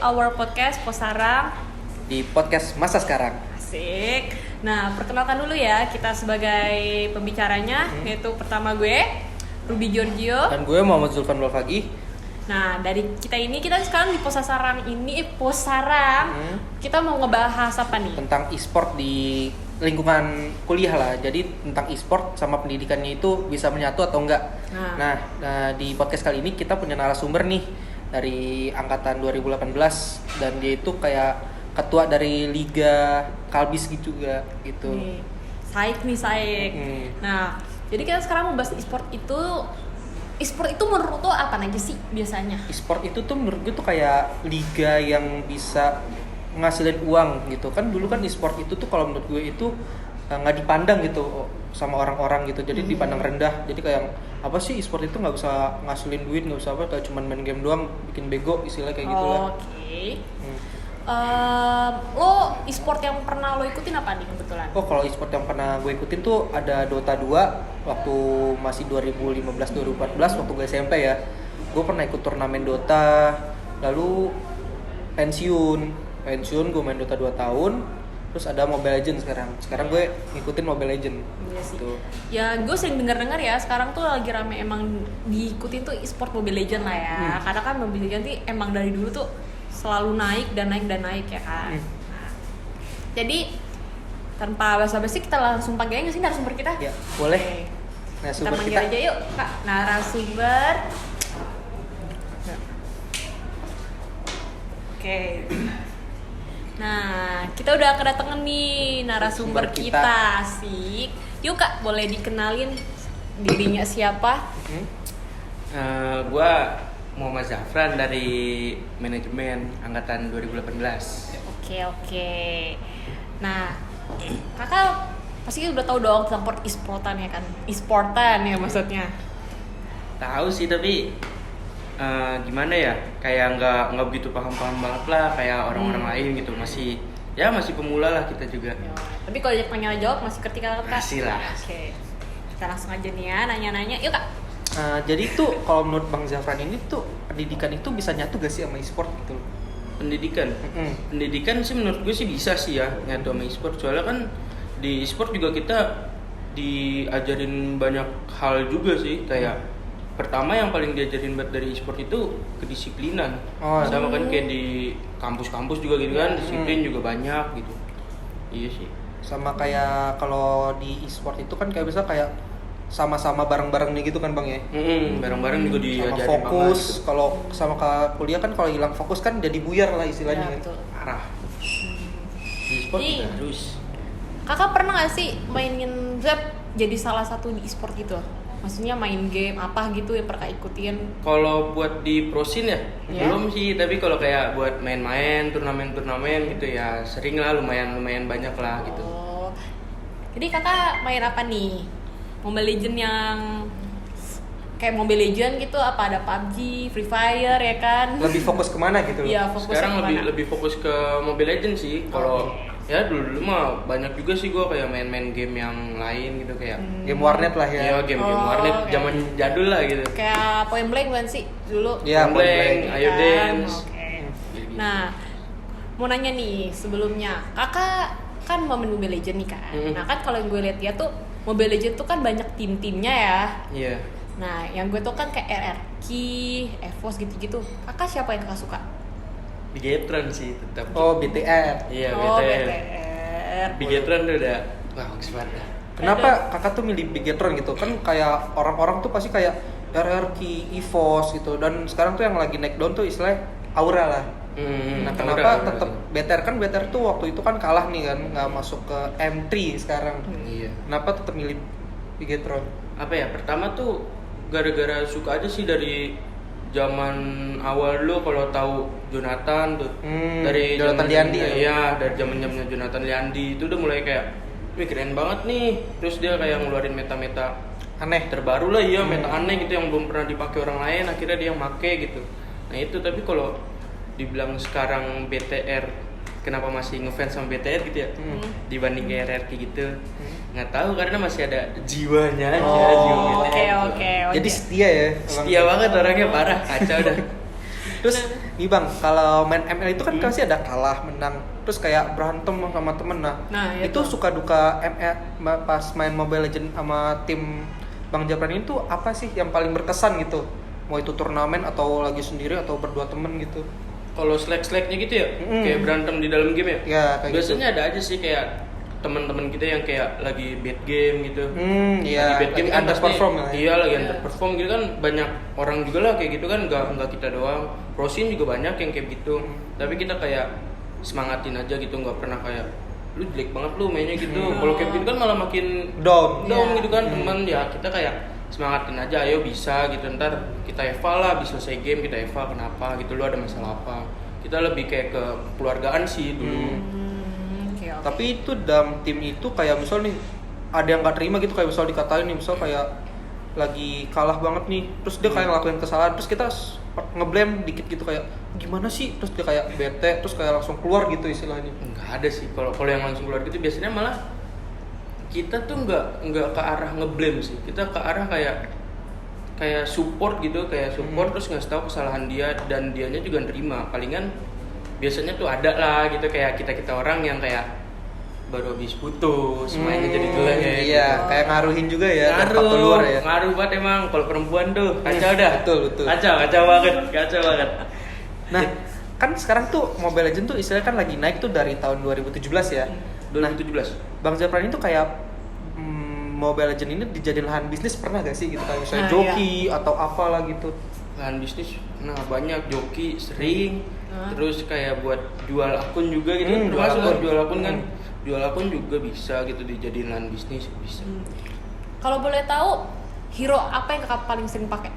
our podcast Posarang di podcast masa sekarang. Asik. Nah, perkenalkan dulu ya kita sebagai pembicaranya, yaitu pertama gue Ruby Giorgio Dan gue Muhammad Zulfan Balfagi. Nah, dari kita sekarang di Posarang ini kita mau ngebahas apa nih? Tentang e-sport di lingkungan kuliah lah. Jadi tentang e-sport sama pendidikannya itu bisa menyatu atau enggak. Nah, di podcast kali ini kita punya narasumber nih dari angkatan 2018 dan dia itu kayak ketua dari Liga Kalbis juga gitu. Saik. Nah, jadi kita sekarang mau bahas e-sport itu. E-sport itu menurut lo apa aja sih biasanya? E-sport itu tuh menurut gue tuh kayak liga yang bisa ngasilin uang gitu kan. Dulu kan e-sport itu tuh kalau menurut gue itu nggak dipandang gitu sama orang-orang gitu, jadi dipandang rendah. Jadi kayak apa sih e-sport itu nggak bisa ngasilin duit, nggak usah apa, kayak cuman main game doang, bikin bego istilahnya kayak gitu lah. Oke. Lo e-sport yang pernah lo ikutin apa nih kebetulan? Oh, kalau e-sport yang pernah gue ikutin tuh ada Dota 2 waktu masih 2015-2014 waktu gue SMP ya. Gue pernah ikut turnamen Dota, lalu pensiun gue main Dota 2 tahun. Terus ada Mobile Legends sekarang gue ngikutin Mobile Legends. Iya sih. Gitu. Ya gue sering dengar ya, sekarang tuh lagi rame emang diikutin tuh e-sport Mobile Legends lah ya. Karena kan Mobile Legends tuh emang dari dulu tuh selalu naik ya kan. Nah, jadi tanpa basa-basi kita langsung panggil aja sih narasumber kita. Ya, boleh. Oke. Narasumber kita panggil aja yuk, Kak. Narasumber. Oke. Nah, kita udah kedatangan nih narasumber kita. Asik. Yuk Kak, boleh dikenalin dirinya siapa? Gua Muhammad Zafran dari manajemen angkatan 2018. Oke. Nah, kakak pasti udah tahu dong tentang e-sportan ya kan? E-sportan ya maksudnya. Tahu sih, tapi gimana ya? Kayak nggak begitu paham banget lah kayak orang-orang lain gitu. Masih pemula lah kita juga. Tapi kalau tanya jawab masih ketika Kak. Masih lah. Oke. Kita langsung aja nih ya nanya-nanya. Yuk Kak. Jadi tuh kalau menurut Bang Zafran ini tuh pendidikan itu bisa nyatu gak sih sama e-sport gitu? Pendidikan sih menurut gue sih bisa sih ya nyatu sama e-sport. Soalnya kan di e-sport juga kita diajarin banyak hal juga sih. Kayak pertama yang paling diajarin dari e-sport itu kedisiplinan. Sama kan kayak di kampus-kampus juga gitu kan, disiplin juga banyak gitu. Iya sih. Sama kayak kalau di e-sport itu kan kayak bisa kayak sama-sama bareng-bareng nih gitu kan Bang ya. Bareng-bareng juga diajarin fokus. Kalau sama kuliah kan kalau hilang fokus kan jadi buyar lah istilahnya. Ya, parah. Di e-sport juga harus. Kakak pernah gak sih mainin Zap jadi salah satu di e-sport gitu? Maksudnya main game apa gitu yang pernah ikutin? Kalau buat di prosin ya? Belum sih, tapi kalau kayak buat main-main, turnamen gitu ya sering lah, lumayan banyak lah gitu. Oh. Jadi kakak main apa nih? Mobile Legend yang kayak Mobile Legend gitu, apa ada PUBG, Free Fire ya kan? Lebih fokus kemana gitu? Iya, fokus sekarang lebih fokus ke Mobile Legend sih. Kalau ya dulu mah banyak juga sih gue kayak main game yang lain gitu kayak game warnet lah ya. Iya, game warnet zaman jadul lah gitu. Kayak Point Blank kan sih dulu. Iya, Point Blank, Ayo kan? Dance. Gitu. Nah, mau nanya nih sebelumnya, kakak kan mau main Mobile Legend nih kan. Nah kan kalau yang gue lihat dia tuh Mobile Legend tuh kan banyak tim-timnya ya. Iya. Nah, yang gue tuh kan kayak RRQ, EVOS gitu-gitu. Kakak siapa yang kakak suka? Bigetron sih tetap. Oh, BTR. Iya, BTR. Bigetron tuh udah bagus banget. Kenapa kakak tuh milih Bigetron gitu? Kan kayak orang-orang tuh pasti kayak RRQ, EVOS gitu. Dan sekarang tuh yang lagi naik down tuh istilahnya Aura lah. Nah, kenapa tetap BTR? Kan BTR tuh waktu itu kan kalah nih kan, nggak masuk ke M3 sekarang. Iya. Kenapa tetap milih Bigetron? Apa ya? Pertama tuh gara-gara suka aja sih dari zaman awal dulu kalau tahu Jonathan tuh. Dari Jonathan Liandi ya. Iya, dari zaman-zamannya Jonathan Liandi itu udah mulai kayak, wih keren banget nih. Terus dia kayak ngeluarin meta-meta Aneh. terbaru lah ya, meta aneh gitu yang belum pernah dipakai orang lain, akhirnya dia yang make gitu. Nah itu, tapi kalau dibilang sekarang BTR kenapa masih ngefans sama BTR gitu ya, dibanding RRQ gitu, nggak tahu karena masih ada jiwanya aja. Oke. Jadi setia ya. Setia banget orangnya, parah, kacau dah. Terus Nih Bang, kalau main ML itu kan pasti ada kalah, menang, terus kayak berantem sama temen. Nah itu suka duka ML pas main Mobile Legends sama tim Bang Japran ini tuh apa sih yang paling berkesan gitu? Mau itu turnamen atau lagi sendiri atau berdua temen gitu? Kalau slack-slacknya gitu ya, kayak berantem di dalam game ya. Ya kayak biasanya gitu. ada aja sih kayak teman-teman kita yang kayak lagi bad game gitu. Iya. Lagi bad game Lagi kan underperform pasti, lah. iya lagi underperform gitu kan, banyak orang juga lah kayak gitu kan, nggak kita doang. Prosin juga banyak yang kayak gitu. Tapi kita kayak semangatin aja gitu, nggak pernah kayak lu jelek banget lu mainnya gitu. Kalau kayak gitu kan malah makin Down. gitu kan teman ya. Kita kayak semangatin aja, ayo bisa gitu, ntar kita eval lah, bisa selesai game kita eval kenapa gitu, lu ada masalah apa. Kita lebih kayak ke keluargaan sih dulu. Okay. Tapi itu dalam tim itu kayak misal nih ada yang gak terima gitu, kayak misal dikatain nih, misal kayak lagi kalah banget nih, terus dia kayak ngelakuin kesalahan, terus kita ngeblame dikit gitu kayak gimana sih, terus dia kayak bete, terus kayak langsung keluar gitu istilahnya. Nggak ada sih, kalau yang langsung keluar gitu biasanya malah kita tuh nggak ke arah ngeblame sih, kita ke arah kayak support gitu, kayak support terus ngasih tahu kesalahan dia dan dianya juga nerima. Palingan biasanya tuh ada lah gitu kayak kita orang yang kayak baru habis putus, mainnya jadi jelek Iya, gitu. kayak ngaruhin juga ya dari faktor luar ya. Ngaruh banget emang kalau perempuan tuh kacau dah. Betul. Kacau banget. Nah, kan sekarang tuh Mobile Legends tuh istilahnya kan lagi naik tuh dari tahun 2017 ya. 2017. Bang Japran itu kayak Mobile Legends ini dijadiin lahan bisnis pernah gak sih gitu, kayak misalnya joki atau apalah gitu. Lahan bisnis, nah banyak joki sering, terus kayak buat jual akun juga gitu, jual akun kan, jual akun juga bisa gitu dijadiin lahan bisnis bisa. Kalau boleh tahu hero apa yang kakak paling sering pakai?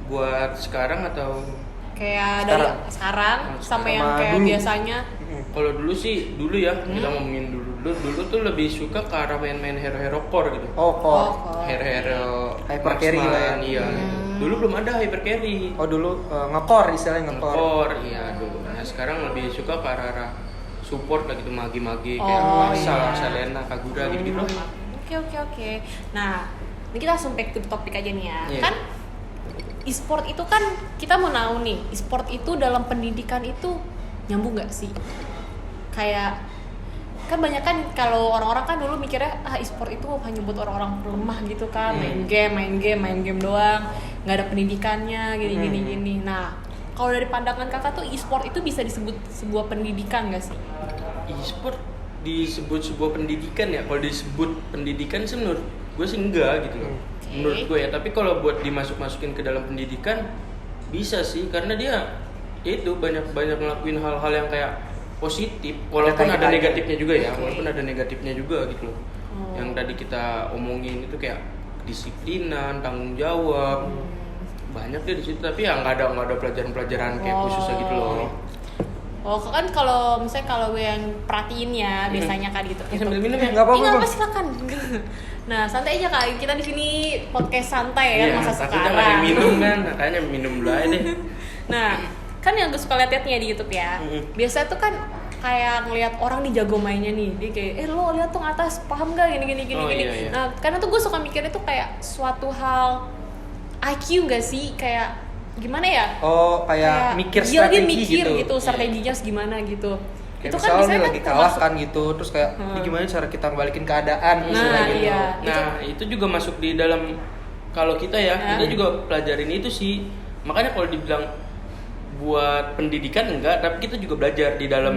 Buat sekarang atau Kayak dari sekarang sama yang kayak dulu. biasanya. kalau dulu ya kita ngomongin dulu tuh lebih suka ke arah main hero core gitu. Core. Hero Hyper carry lah ya. Iya gitu. Dulu belum ada hyper carry. Dulu nge-core istilahnya nge-core. Core iya dulu. Nah sekarang lebih suka ke arah support lah gitu, magi-magi kayak iya. Selena, Kagura gitu. Oke. Nah, ini kita langsung back to the topic aja nih ya. Iya. Kan e-sport itu kan kita mau tahu nih, e-sport itu dalam pendidikan itu nyambung nggak sih? Kayak kan banyak kan kalau orang-orang kan dulu mikirnya e-sport itu hanya buat orang-orang lemah gitu kan, main game doang, nggak ada pendidikannya gini. Nah, kalau dari pandangan kakak tuh e-sport itu bisa disebut sebuah pendidikan nggak sih? E-sport disebut sebuah pendidikan ya. Kalau disebut pendidikan sih menurut gue sih enggak gitu loh. Menurut gue ya. Tapi kalau buat dimasukin ke dalam pendidikan bisa sih, karena dia itu banyak ngelakuin hal-hal yang kayak positif, walaupun ada negatifnya juga ya, walaupun ada negatifnya juga gitu loh. Yang tadi kita omongin itu kayak disiplinan, tanggung jawab, banyak deh di situ. Tapi ya nggak ada pelajaran kayak khususnya gitu loh. Kan kalau misalnya kalau gue yang perhatiin ya biasanya kan gitu. Sambil minum ya? Nggak apa-apa, Nggak Bang. apa, silakan. Nah, santai aja Kak. Kita di sini podcast santai ya, masa takutnya sekarang. nggak ada yang minum kan, makanya minum dulu aja deh. Nah, kan yang gue suka liat-liatnya di YouTube ya. Biasa tuh kan kayak ngelihat orang nih jago mainnya nih. Dia kayak, lo lihat tuh atas, paham gak gini. Iya. Nah, karena tuh gue suka mikirnya tuh kayak suatu hal IQ gak sih? Kayak gimana ya? Kayak mikir dia strategi mikir gitu. gitu strateginya gimana gitu. Kayak Itu misalnya biasanya lagi kalah kan gitu, terus kayak ini gimana cara kita balikin keadaan misalnya gitu. iya. Nah, itu juga masuk di dalam, kalau kita ya, kita juga pelajarin itu sih. Makanya kalau dibilang buat pendidikan enggak, tapi kita juga belajar di dalam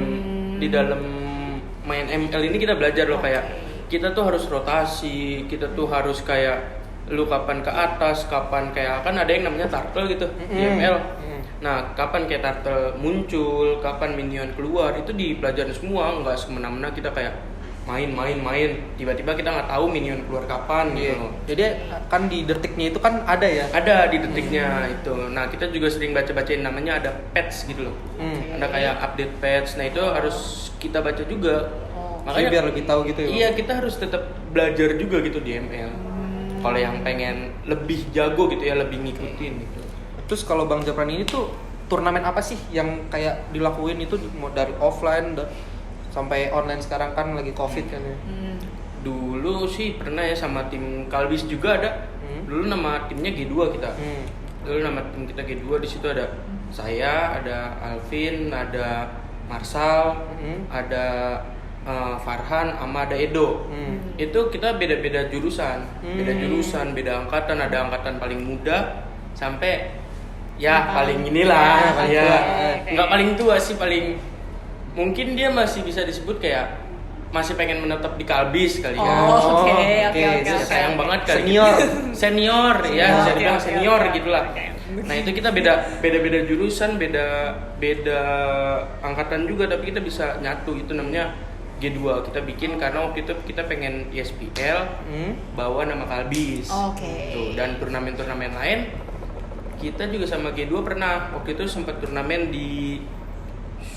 main ML ini kita belajar loh, kayak kita tuh harus rotasi, kita tuh harus kayak lu kapan ke atas, kapan kayak kan ada yang namanya turtle gitu di ML. Nah, kapan kayak turtle muncul, kapan minion keluar, itu dipelajarin semua, nggak semena-mena kita kayak main, tiba-tiba kita nggak tahu minion keluar kapan gitu loh. Jadi kan di detiknya itu kan ada ya. Ada di detiknya itu. Nah, kita juga sering baca-bacain namanya ada patch gitu loh. Ada kayak update patch. Nah, itu harus kita baca juga. Makanya biar lebih tahu gitu ya. Iya, kita harus tetap belajar juga gitu di ML. Kalau yang pengen lebih jago gitu ya, lebih ngikutin gitu. Terus kalau Bang Japran ini tuh turnamen apa sih yang kayak dilakuin itu dari offline sampai online, sekarang kan lagi Covid kan ya. Dulu sih pernah ya sama tim Kalbis juga ada. Dulu nama timnya G2 kita. Dulu nama tim kita G2, di situ ada Saya, ada Alvin, ada Marsal, Hmm. ada Farhan, sama ada Edo. Itu kita beda-beda jurusan, beda angkatan. Ada angkatan paling muda sampai ya paling inilah, Ya, ya oke. nggak paling tua sih, paling mungkin dia masih bisa disebut kayak masih pengen menetap di Kalbis kali ya. Oh, oke, oke. oke, oke, Saya oke. sayang banget kali. Senior. Senior ya, bisa Oke, dibilang oke, senior oke, gitulah. oke. Nah itu kita beda jurusan, beda angkatan juga, tapi kita bisa nyatu. Itu namanya G2 kita bikin karena waktu itu kita pengen ISPL bawa nama Kalbis. Oke. Gitu. Dan turnamen-turnamen lain kita juga sama G2 pernah waktu itu sempat turnamen di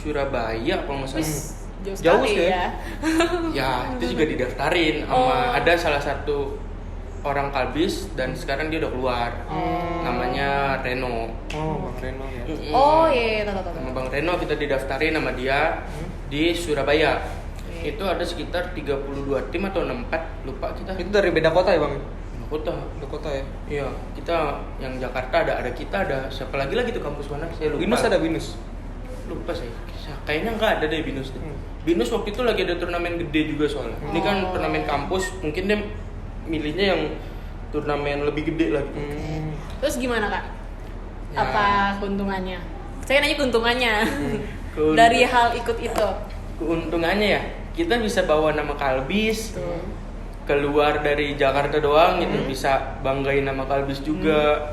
Surabaya kalau nggak salah. Wis, jauh Jauh sekali sih. ya. Ya itu juga didaftarin sama ada salah satu orang Kalbis dan sekarang dia udah keluar. Namanya Reno. Oh, Bang Reno ya. Mm-mm. Oh iya, tahu. Sama Bang Reno kita didaftarin sama dia di Surabaya. Oke. Itu ada sekitar 32 tim atau 64, lupa kita. Itu dari beda kota ya, Bang? Kota. Beda kota ya. Iya, kita yang Jakarta ada kita, ada siapa lagi tuh kampus mana? Saya lupa. Binus ada Binus. Lupa saya. Kayaknya nggak ada deh Binus. Hmm. Binus waktu itu lagi ada turnamen gede juga soalnya. Ini kan Oh. turnamen kampus, mungkin dia milihnya yang turnamen lebih gede lagi. Terus gimana Kak? Ya. Apa keuntungannya? Saya nanya keuntungannya. Keun- Dari hal ikut itu. Keuntungannya ya, kita bisa bawa nama Kalbis Tuh. keluar dari Jakarta doang gitu, bisa banggain nama Kalbis juga.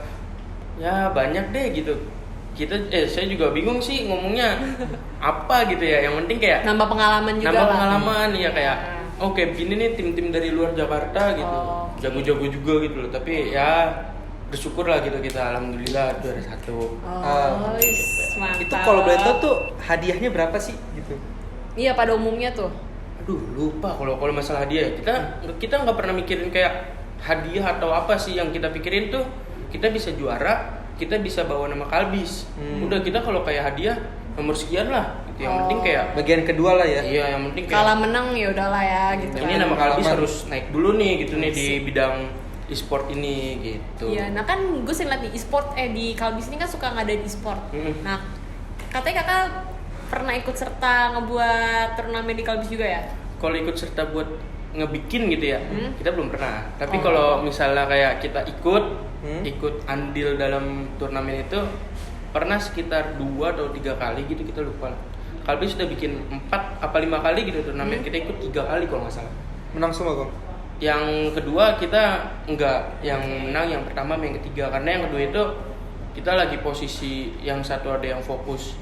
Ya banyak deh gitu. Saya juga bingung sih ngomongnya apa gitu ya. Yang penting kayak Nambah pengalaman juga nambah lah. pengalaman ya kayak oke begini nih tim-tim dari luar Jakarta gitu. Oh, oke. Jago-jago juga gitu loh. Tapi ya bersyukur lah gitu kita, alhamdulillah juara 1. Oh, wis, mantap. Itu kalau boleh tahu tuh hadiahnya berapa sih gitu? Iya, pada umumnya tuh. Aduh lupa kalau masalah hadiah. Kita nggak pernah mikirin kayak hadiah atau apa sih. Yang kita pikirin tuh kita bisa juara, kita bisa bawa nama Kalbis. Udah, kita kalau kayak hadiah nomor sekian lah gitu. Yang penting kayak Bagian kedua lah ya. iya, yang penting kayak Kalah menang ya udahlah ya gitu. ini kan. nama Kalbis Pengalaman. harus naik dulu nih gitu nih di bidang e-sport ini gitu. Iya, nah kan gue sering liat di e-sport di Kalbis ini kan suka ngadain e-sport. Nah, katanya Kakak pernah ikut serta ngebuat turnamen di Kalbis juga ya? Kalau ikut serta buat ngebikin gitu ya, kita belum pernah. Tapi Oh. kalau misalnya kayak kita ikut andil dalam turnamen itu pernah sekitar 2 atau 3 kali gitu, kita lupa. Kalbis sudah bikin 4 apa 5 kali gitu turnamen, kita ikut 3 kali kalau nggak salah. Menang semua, Bang. Yang kedua kita enggak, yang menang yang pertama sama yang ketiga, karena yang kedua itu kita lagi posisi yang satu ada yang fokus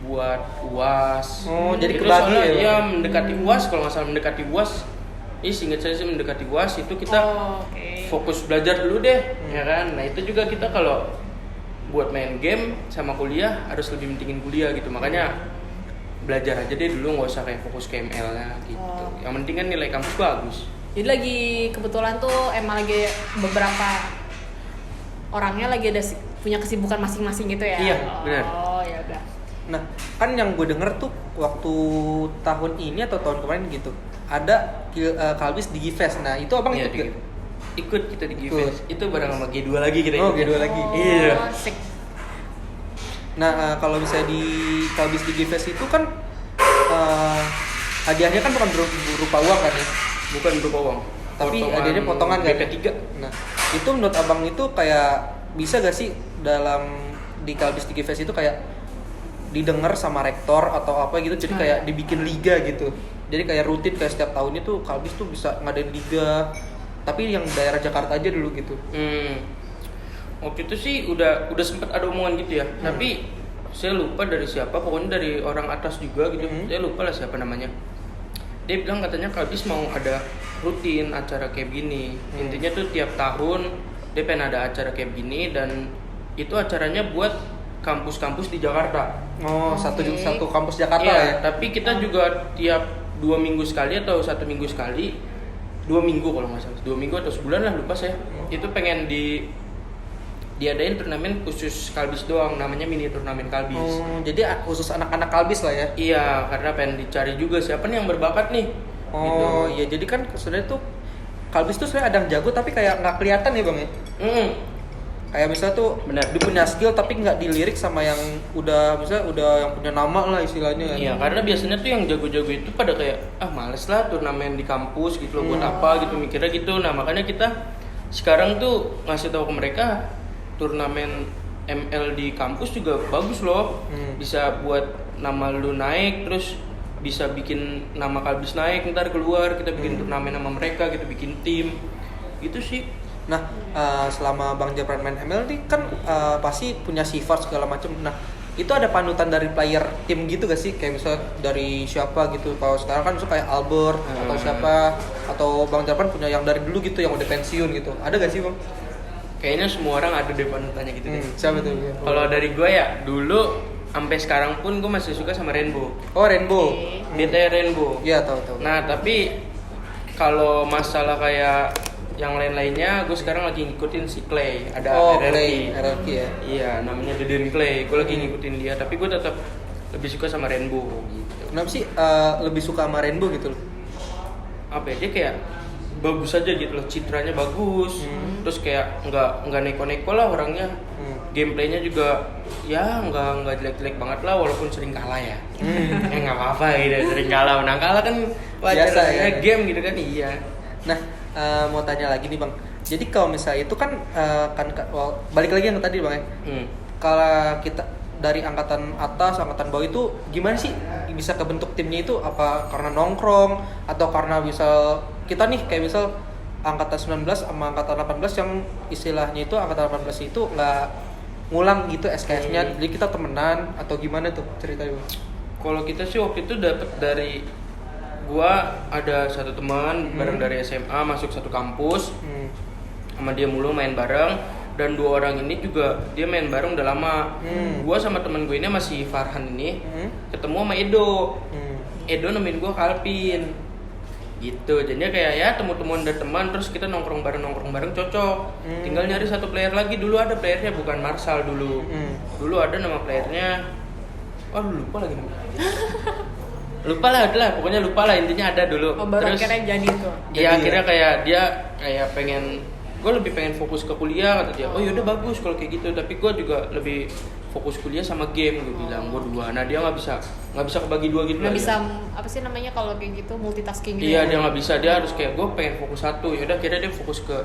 buat UAS. Oh, jadi itu kebagi soalnya ya, dia Bang? mendekati UAS, kalau nggak salah mendekati UAS. Seingat saya sih mendekati UAS itu kita Oh, oke. fokus belajar dulu deh, ya kan. Nah itu juga kita kalau buat main game sama kuliah harus lebih pentingin kuliah gitu, makanya belajar aja deh dulu, nggak usah kayak fokus ke ML-nya gitu. Oh. Yang penting kan nilai kampus bagus. Jadi lagi kebetulan tuh emang lagi beberapa orangnya lagi ada punya kesibukan masing-masing gitu ya? Iya, benar. Oh, ya udah. Nah, kan yang gue denger tuh waktu tahun ini atau tahun kemarin gitu, ada Kalbis di Gfest. Nah, itu Abang Iya, ikut nggak? ikut kita di Ikut. Gfest. Itu bareng sama G2 lagi kita Oh, ikut. G2 lagi. Oh, Iya. asik. Nah, kalau misalnya di Kalbis di Gfest itu kan hadiahnya kan bukan berupa uang kan ya? Bukan berupa uang. Tapi Potongan hadiahnya potongan kan? BP3. Nah, itu menurut Abang itu kayak bisa gak sih dalam di Kalbis di Gfest itu kayak didengar sama rektor atau apa gitu, jadi kayak dibikin liga gitu. Jadi kayak rutin kayak setiap tahunnya tuh Kalbis tuh bisa ngadain liga. Tapi yang daerah Jakarta aja dulu gitu. Waktu itu sih udah sempat ada omongan gitu ya. Tapi saya lupa dari siapa, pokoknya dari orang atas juga gitu. Saya lupa lah siapa namanya. Dia bilang katanya Kalbis mau ada rutin acara kayak gini. Intinya tuh tiap tahun dia pengen ada acara kayak gini, dan itu acaranya buat kampus-kampus di Jakarta. Oh, Oke. satu kampus Jakarta Iya, ya. tapi kita juga tiap 2 minggu sekali atau 1 minggu sekali, 2 minggu kalau nggak salah, 2 minggu atau sebulan lah, lupa saya. Itu pengen diadain turnamen khusus Kalbis doang, namanya mini turnamen Kalbis. Oh, jadi khusus anak-anak Kalbis lah ya. Iya, karena pengen dicari juga siapa nih yang berbakat nih. Oh, Gitu. iya, jadi kan sebenarnya tuh Kalbis tuh sebenarnya ada yang jago tapi kayak nggak kelihatan ya, Bang ya. Kayak misalnya tuh Benar. dia punya skill tapi nggak dilirik sama yang udah yang punya nama lah istilahnya kan. Iya, karena biasanya tuh yang jago-jago itu pada kayak males lah turnamen di kampus gitu loh, buat apa gitu, mikirnya gitu. Nah makanya kita sekarang tuh ngasih tahu ke mereka turnamen ML di kampus juga bagus loh, bisa buat nama lu naik, terus bisa bikin nama Kalbis naik, ntar keluar kita bikin turnamen sama mereka, kita bikin tim gitu sih. Nah, selama Bang Japran main ML nih kan pasti punya sifat segala macam. Nah, itu ada panutan dari player tim gitu gak sih? Kayak misalnya dari siapa gitu. Kalau sekarang kan kayak Albert atau siapa, atau Bang Japran punya yang dari dulu gitu yang udah pensiun gitu. Ada gak sih, Bang? Kayaknya semua orang ada deh panutannya gitu deh. Siapa tuh? Kalau dari gue ya dulu sampai sekarang pun gue masih suka sama Rainbow. Oh, Rainbow. BT Rainbow. Iya, tahu. Nah tapi kalau masalah kayak yang lain-lainnya, gue sekarang lagi ngikutin si Clay. Ada RRQ ya. Iya, namanya Deden Clay. Gue lagi ngikutin dia, tapi gue tetap lebih suka sama Rainbow gitu. Kenapa sih lebih suka sama Rainbow gitu loh? Apa ya, dia kayak bagus aja gitu loh, citranya bagus. Terus kayak nggak neko-neko lah orangnya. Gameplaynya juga ya nggak jelek-jelek banget lah, walaupun sering kalah ya. Nggak apa-apa gitu, sering kalah. Menang kalah kan wajar Biasa, ya, ya. game gitu kan. Iya. Nah, mau tanya lagi nih, Bang. Jadi kalau misalnya itu kan balik lagi yang tadi, Bang ya. Kalau kita dari angkatan atas, angkatan bawah itu gimana sih bisa kebentuk timnya itu? Apa karena nongkrong atau karena misal kita nih kayak misal angkatan 19 sama angkatan 18 yang istilahnya itu angkatan 18 itu nggak ngulang gitu SKS-nya, jadi kita temenan atau gimana tuh ceritanya, Bang? Kalau kita sih waktu itu dapat dari gua ada satu teman bareng dari SMA masuk satu kampus, sama dia mulu main bareng, dan dua orang ini juga dia main bareng udah lama. Gua sama temen gue ini masih Farhan ini ketemu sama Edo. Edo nemenin gua Kalpin gitu, jadinya kayak ya temu-temuan dari teman, terus kita nongkrong bareng cocok. Tinggal nyari satu player lagi. Dulu ada playernya, bukan Marsal dulu. Dulu ada nama playernya, lupa lagi namanya. Lupa lah, pokoknya lupa lah, intinya ada dulu. Baru Terus akhirnya jadi tuh. iya, akhirnya kayak dia kayak gue lebih pengen fokus ke kuliah, kata dia. Oh yaudah bagus kalau kayak gitu, tapi gue juga lebih fokus kuliah sama game, gue bilang gue dua. Nah dia nggak bisa kebagi dua gitu. Nggak bisa apa sih namanya kalau kayak gitu, multitasking gitu. Iya, dia nggak bisa, dia harus kayak gue pengen fokus satu. Yaudah akhirnya dia fokus ke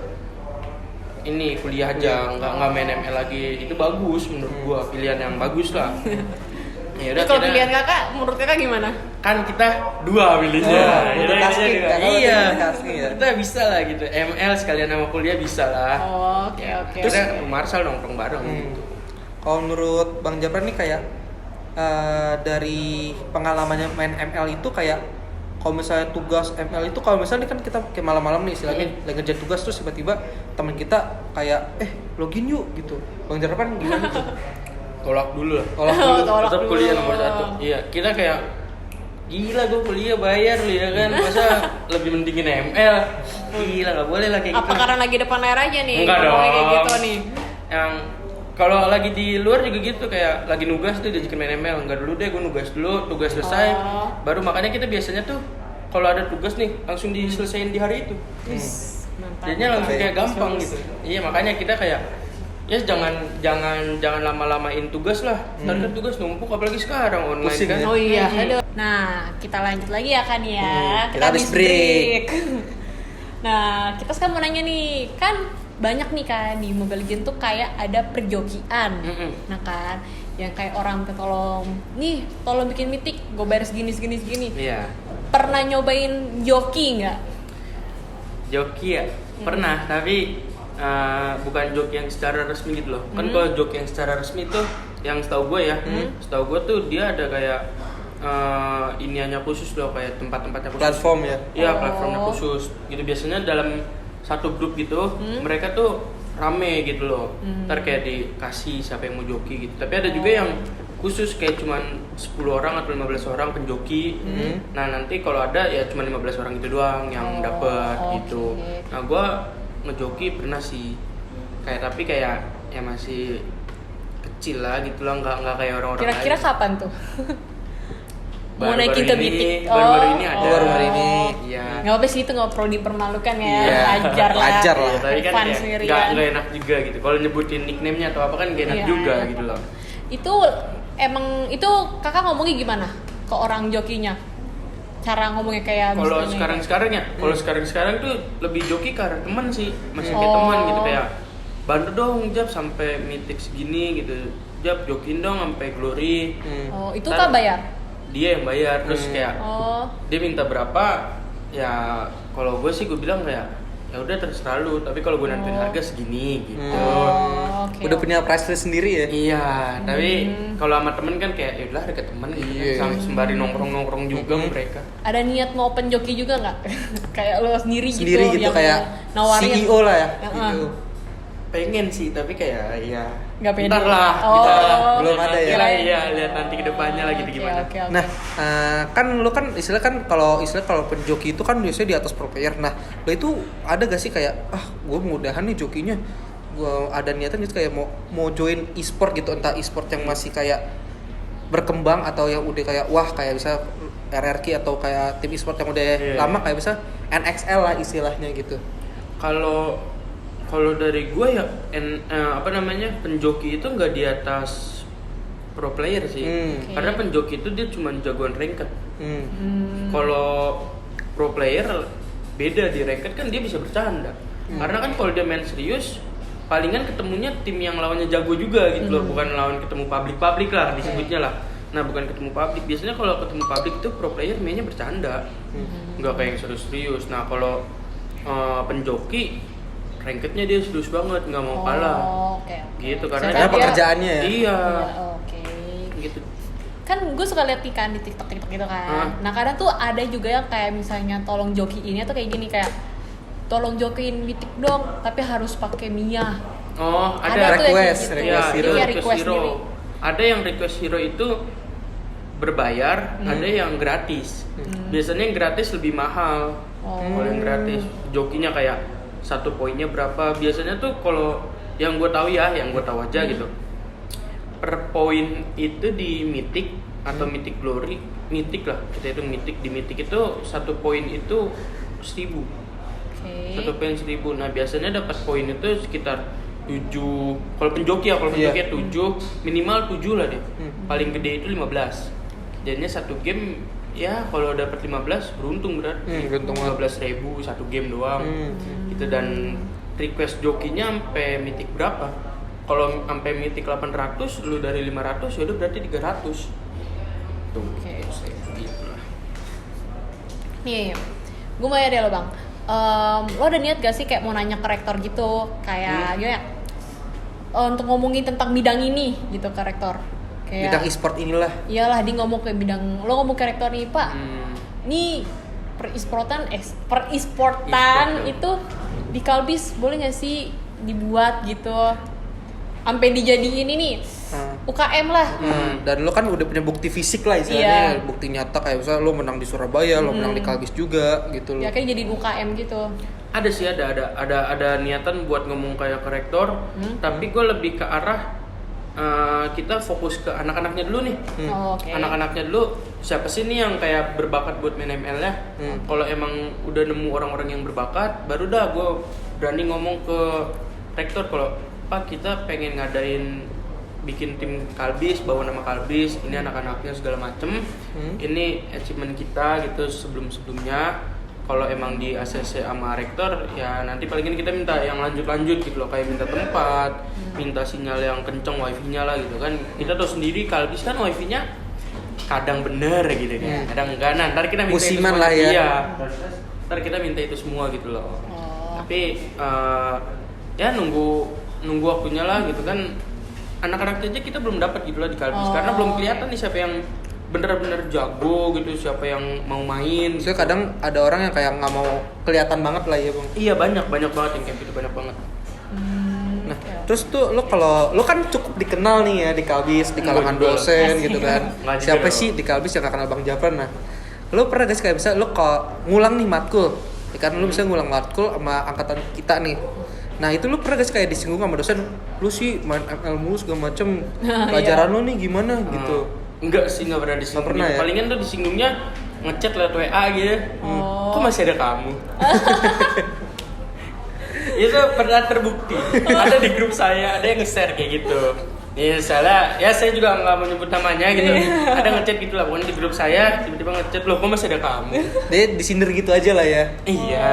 ini kuliah aja, nggak main ML lagi. Itu bagus menurut gue, pilihan yang bagus lah. Ya udah, kalau pilihan kakak, menurut kakak gimana? Kan kita dua pilihnya. Multitasking, Iya, multitasking ya. kita bisa lah gitu. ML sekalian sama kuliah bisa lah. Oke. Terus Marsal nongkrong bareng gitu. Kalau menurut Bang Japran nih kayak dari pengalamannya main ML itu kayak kalau misalnya tugas ML itu, kalau misalnya kan kita kayak malam-malam nih istilahnya lagi ngerjain tugas, terus tiba-tiba teman kita kayak login yuk gitu. Bang Japran gimana tuh? Tolak dulu lah. Tolak Tetap dulu. kuliah nomor 1. Iya, kita kayak gila gue kuliah bayar lu ya kan, masa lebih mendingin ML. Gila, nggak boleh lah kayak Apa gitu. karena lagi depan layar aja nih? Enggak dong. Kayak gitu nih. Yang kalau lagi di luar juga gitu, kayak lagi nugas tuh diajakin main ML. Enggak dulu deh, gue nugas dulu, tugas selesai. Baru makanya kita biasanya tuh kalau ada tugas nih langsung diselesain di hari itu. Mantap. Jadinya langsung kayak gampang gitu. Iya, makanya kita kayak ya jangan lama-lamain tugas lah. Ntar kan tugas numpuk, apalagi sekarang online. Pusing kan. ya? Oh iya, aduh. Nah, kita lanjut lagi ya kan ya. Kita habis break. Nah, kita sekarang mau nanya nih, kan banyak nih kan di Mobile Legends tuh kayak ada perjokian. Nah kan, yang kayak orang tolong bikin mitik, gue bayar segini. Iya. Pernah nyobain joki nggak? Joki ya? Pernah, tapi bukan joki yang secara resmi gitu loh. Kan kalau joki yang secara resmi tuh yang setahu gue ya, setahu gue tuh dia ada kayak iniannya khusus loh, kayak tempat-tempatnya khusus. Platform ya? Iya, platformnya khusus. Gitu biasanya dalam satu grup gitu, mereka tuh rame gitu loh. Ntar kayak dikasih siapa yang mau joki gitu. Tapi ada juga yang khusus kayak cuman 10 orang atau 15 orang penjoki. Nah, nanti kalau ada ya cuma 15 orang itu doang yang dapet gitu. Nah, gue ngejoki pernah sih, tapi kayak ya masih kecil lah gitu lah, nggak kayak orang-orang Kira-kira lain. kapan tuh? Mau Baru-baru naikin ke ini- mitik? baru-baru ini ada. Baru-baru ini. Iya. Nggak apa sih, itu nggak perlu dipermalukan ya. Iya. Wajar lah. Wajar lah. Iya, tapi kan Fun kayak sendiri nggak kan. enak juga gitu. Kalau nyebutin nickname-nya atau apa kan nggak enak Iya. juga gitu loh. Itu emang itu kakak ngomongnya gimana ke orang jokinya? Cara ngomongnya kayak Kalau misalnya- sekarang ya, kalau sekarang tuh lebih joki ke arah teman sih, masih kayak Oh. teman gitu kayak bantu dong Jab sampai mythic segini gitu, Jab jokin dong sampai glory. Oh, itu Ntar kak bayar? Dia yang bayar, terus kayak Oh. dia minta berapa, ya kalau gue sih gue bilang kayak ya udah terserah lu, tapi kalau gue nentuin Oh. harga segini gitu. Oh, oke. Udah punya price list sendiri ya? Iya, tapi kalau sama temen kan kayak ya udah harga temen gitu Iya. kan, sembari nongkrong juga mereka. Ada niat mau open joki juga nggak? Kayak lo sendiri, Sendiri gitu yang kayak nawarin. CEO lah ya. Heeh. CEO. Pengen sih, tapi kayak ya Nggak pede. ntar lah, Oh. Belum ada ya? Iya, lihat nanti kedepannya lagi Oke, gimana. oke, oke. Nah, kan lu kan istilah kan kalau penjoki itu kan biasanya di atas pro player. Nah, lo itu ada gak sih kayak gue mudahan nih jokinya, gue ada niatan gitu kayak mau join e-sport gitu, entah e-sport yang masih kayak berkembang atau yang udah kayak wah kayak bisa RRQ atau kayak tim e-sport yang udah Iya. lama kayak bisa NXL lah istilahnya gitu. Kalau dari gue ya penjoki itu nggak di atas pro player sih. Oke. Karena penjoki itu dia cuma jagoan ranked. Kalau pro player beda, di ranked kan dia bisa bercanda. Karena kan kalau dia main serius palingan ketemunya tim yang lawannya jago juga gitu loh, bukan lawan ketemu publik lah disebutnya lah. Nah, bukan ketemu publik. Biasanya kalau ketemu publik itu pro player mainnya bercanda. Nggak kayak yang serius-serius. Nah, kalau penjoki rankednya dia serius banget, nggak mau kalah. Oh, oke, oke. Gitu, karena Karena dia- pekerjaannya ya. Iya, Iya, oke. gitu. Kan gue suka lihat kan di TikTok gitu kan. Nah, kadang tuh ada juga yang kayak misalnya tolong jokiinnya tuh kayak gini, kayak tolong jokiin Mythic dong, tapi harus pakai Mia. Oh, Ada ada tuh yang kayak request, gitu. request Iya, hero. itu Iya, request request hero. sendiri. Ada yang request hero itu berbayar, ada yang gratis. Biasanya yang gratis lebih mahal. Oh. Kalau yang gratis, jokinya kayak satu poinnya berapa? Biasanya tuh kalau yang gue tahu ya, yang gue tahu aja gitu. Per poin itu di Mythic atau Mythic Glory, Mythic lah, kita itu Mythic, di Mythic itu satu poin itu 1.000. Oke. Satu poin 1.000. Nah, biasanya dapat poin itu sekitar 7. Kalau penjoki ya, kalau Iya. penjoki 7, minimal 7 lah deh. Paling gede itu 15. Jadinya satu game ya kalau dapat 15 beruntung berarti. Beruntung banget. 12.000 satu game doang. Gitu, dan request jokinya sampai mythic berapa? Kalau sampai mythic 800, lu dari 500 ya udah berarti 300. Tuh. Oke. Gitu lah. Nih, gue mau ya deh lo bang. Lo ada niat gak sih kayak mau nanya ke rektor gitu, kayak gimana? Untuk ngomongin tentang bidang ini gitu ke rektor. Bidang e-sport inilah. Iyalah, dia ngomong ke bidang, lo ngomong ke rektor nih pak. Nih per-e-sportan E-sport, itu di Kalbis boleh nggak sih dibuat gitu? Sampai dijadiin ini UKM lah. Dan lo kan udah punya bukti fisik lah istilahnya, Iya. bukti nyata kayak misalnya lo menang di Surabaya, lo menang di Kalbis juga gitu lo. Ya kayak jadiin UKM gitu. Ada sih, ada niatan buat ngomong kayak ke rektor, tapi gue lebih ke arah kita fokus ke anak-anaknya dulu nih. Oh, oke. Anak-anaknya dulu, siapa sih nih yang kayak berbakat buat main ML-nya? Kalau emang udah nemu orang-orang yang berbakat, baru dah gue berani ngomong ke rektor kalau Pak kita pengen ngadain bikin tim Kalbis, bawa nama Kalbis, ini anak-anaknya segala macem, ini achievement kita gitu sebelum-sebelumnya. Kalau emang di ACC sama rektor, ya nanti paling ini kita minta yang lanjut-lanjut gitu loh, kayak minta tempat, minta sinyal yang kenceng, wifi-nya lah gitu kan. Kita tahu sendiri Kalbis kan wifi-nya kadang bener gitu kan, kadang enggak. Nah, ntar kita minta Musiman itu semua. lah ya. Iya. Ntar kita minta itu semua gitu loh. Oh. Tapi ya nunggu waktunya lah gitu kan. Anak-anak aja kita belum dapat gitu lah di Kalbis, karena belum kelihatan nih siapa yang bener-bener jago gitu, siapa yang mau main. Soalnya kadang ada orang yang kayak nggak mau kelihatan banget lah ya bang. Iya, banyak banget yang kayak gitu, banyak banget. Nah, terus tuh lo kalau lo kan cukup dikenal nih ya di Kalbis, di kalangan Enggak juga. dosen gitu kan. Enggak juga Siapa dong. sih di Kalbis yang gak kenal Bang Jafar? Nah, lo pernah gak sih kayak bisa lo kalau ngulang nih matkul, ya kan lo bisa ngulang matkul sama angkatan kita nih. Nah itu lo pernah gak sih kayak disinggung sama dosen, lo sih main ML mulu segala macem, pelajaran lo nih gimana gitu? Enggak sih, enggak pernah disinggung. Nggak pernah ya? Palingan tuh disinggungnya ngechat lewat WA gitu. kok masih ada kamu? Itu pernah terbukti. Ada di grup saya, ada yang nge-share kayak gitu. Ya salah, ya saya juga nggak mau nyebut namanya gitu. Ada ngechat gitu lah, pokoknya di grup saya tiba-tiba ngechat, loh kok masih ada kamu? Dia disindir gitu aja lah ya. Iya.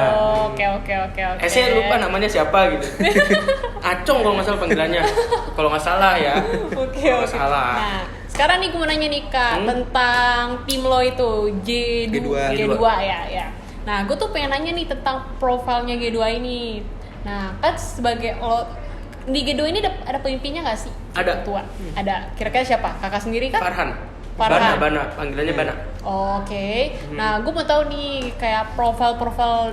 Oke. Saya lupa namanya siapa gitu. Acong kalau nggak salah panggilannya. Kalau nggak salah ya. Oke. Kalau nggak salah. Nah, sekarang nih gue mau nanya nih Kak tentang tim lo itu G2 ya. Nah, gue tuh pengen nanya nih tentang profilnya G2 ini. Nah, kan sebagai lo di G2 ini ada pemimpinnya nggak sih? Ada. Ketua. Ada. Kira-kira siapa? Kakak sendiri kan? Farhan. Farhan. Bana, panggilannya Bana. Oke. Nah, gue mau tahu nih kayak profil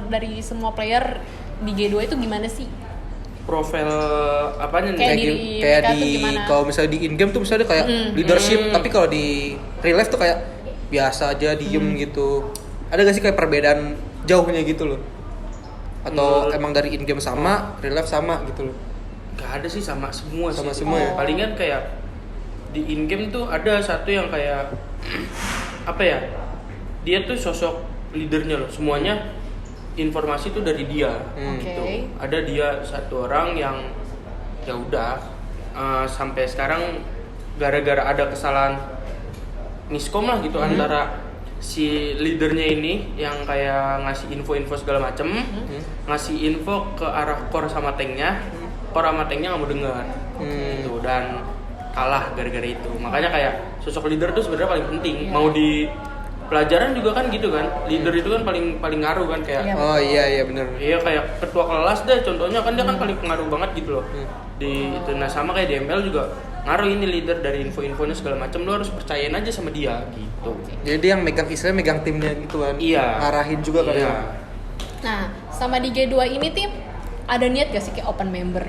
dari semua player di G2 itu gimana sih? Profil apanya nih? Kayak Kayak mereka tuh di gimana? kalau misalnya di in game tuh misalnya kayak leadership, tapi kalau di real life tuh kayak biasa aja diem gitu. Ada gak sih kayak perbedaan jauhnya gitu loh? Atau emang dari in game sama, real life sama gitu loh? Gak ada sih, sama semua Sama sih. semua ya? Palingan kayak di in game tuh ada satu yang kayak apa ya, dia tuh sosok leadernya loh, semuanya informasi tuh dari dia. Oke. Gitu. Ada dia satu orang yang ya udah sampai sekarang gara-gara ada kesalahan miskom lah gitu antara si leadernya ini yang kayak ngasih info-info segala macem, ngasih info ke arah core sama tanknya, core sama tanknya nggak mau dengar, gitu, dan kalah gara-gara itu. Makanya kayak sosok leader tuh sebenarnya paling penting. Mau di pelajaran juga kan gitu kan, leader itu kan paling ngaruh kan kayak. Iya. Oh iya benar. Iya kayak ketua kelas deh contohnya kan dia kan paling pengaruh banget gitu loh. Di itu nah sama kayak di ML juga ngaruh ini leader dari info-infonya segala macam, lo harus percayain aja sama dia gitu. Jadi dia yang istilahnya megang timnya gitu kan. Iya. Arahin juga kan. Iya. Ya. Nah, sama di G2 ini tim ada niat gak sih kayak open member?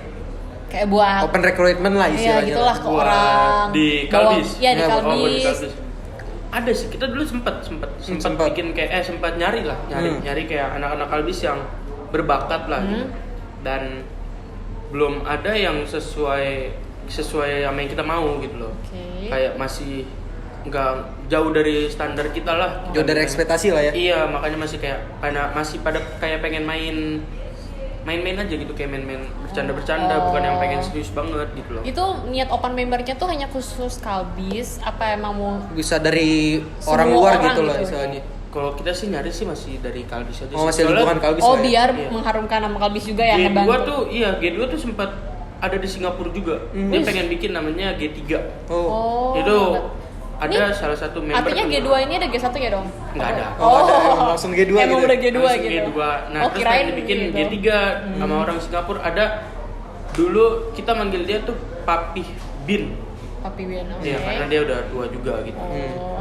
Kayak buat Open recruitment lah Iya istilahnya. gitulah ke Buat orang di Kalbis. Iya di Ya, Kalbis. Oh, di Kalbis. Ada sih, kita dulu sempat Sempat. bikin kayak sempat nyari kayak anak-anak Kalbis yang berbakat lah gitu. Dan belum ada yang sesuai sama yang kita mau gitu loh. Oke. Kayak masih nggak jauh dari standar kita lah. Jauh dari ekspektasi lah ya. Iya, makanya masih pada kayak pengen main aja gitu, kayak main bercanda-bercanda, bukan yang pengen serius banget gitu loh. Itu niat open membernya tuh hanya khusus Kalbis apa emang mau Bisa dari orang Semua luar orang gitu lah gitu. istilahnya. Kalau kita sih nyari sih masih dari Kalbis aja. Oh, masih Soalnya lingkungan Kalbis Oh lah ya. biar Iya. mengharumkan nama Kalbis juga ya G2 ngebantu. G2 tuh sempat ada di Singapura juga. Dia pengen bikin namanya G3. Oh. Itu Ini ada salah satu member. Artinya G2 ini ada G1 ya dong? Nggak ada. Oh, ada, emang langsung G2 Emang gitu. udah G2 Langsung gitu. G2. Nah, Oh, terus kirain pengen dibikin gitu. G3 sama orang Singapura. Ada dulu kita manggil dia tuh Papi Bin. Papi Bin. Oke. Iya, karena dia udah tua juga gitu. Oh.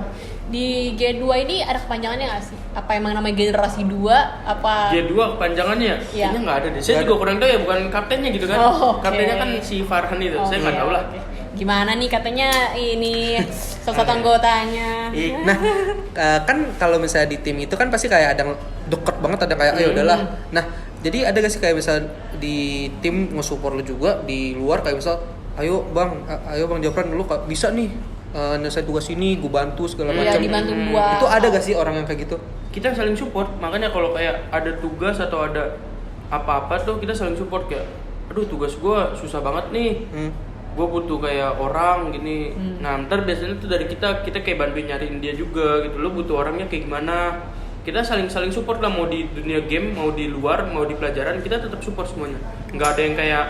Di G2 ini ada kepanjangannya nggak sih? Apa emang namanya generasi 2? Apa? G2 kepanjangannya Iya. kayaknya nggak ada deh. Saya juga kurang tahu ya, bukan kaptennya gitu kan. Oh, oke. Kaptennya kan si Farhan itu. Saya nggak Oke, tahu lah. oke. Gimana nih katanya ini salah satu anggotanya. Nah, kan kalau misalnya di tim itu kan pasti kayak ada deket banget, ada kayak ayo udahlah. Nah, jadi ada gak sih kayak misal di tim nge-support lu juga di luar kayak misal ayo bang Jafran lu bisa nih nyelesain tugas ini, gue bantu segala Iya, macam. dibantu buat. Itu ada gak sih orang yang kayak gitu? Kita saling support, makanya kalau kayak ada tugas atau ada apa-apa tuh kita saling support kayak aduh tugas gue susah banget nih, gue butuh kayak orang gini. Nah ntar biasanya tuh dari kita kayak bantuin nyariin dia juga gitu, lo butuh orangnya kayak gimana, kita saling support lah, mau di dunia game, mau di luar, mau di pelajaran, kita tetap support semuanya. Nggak ada yang kayak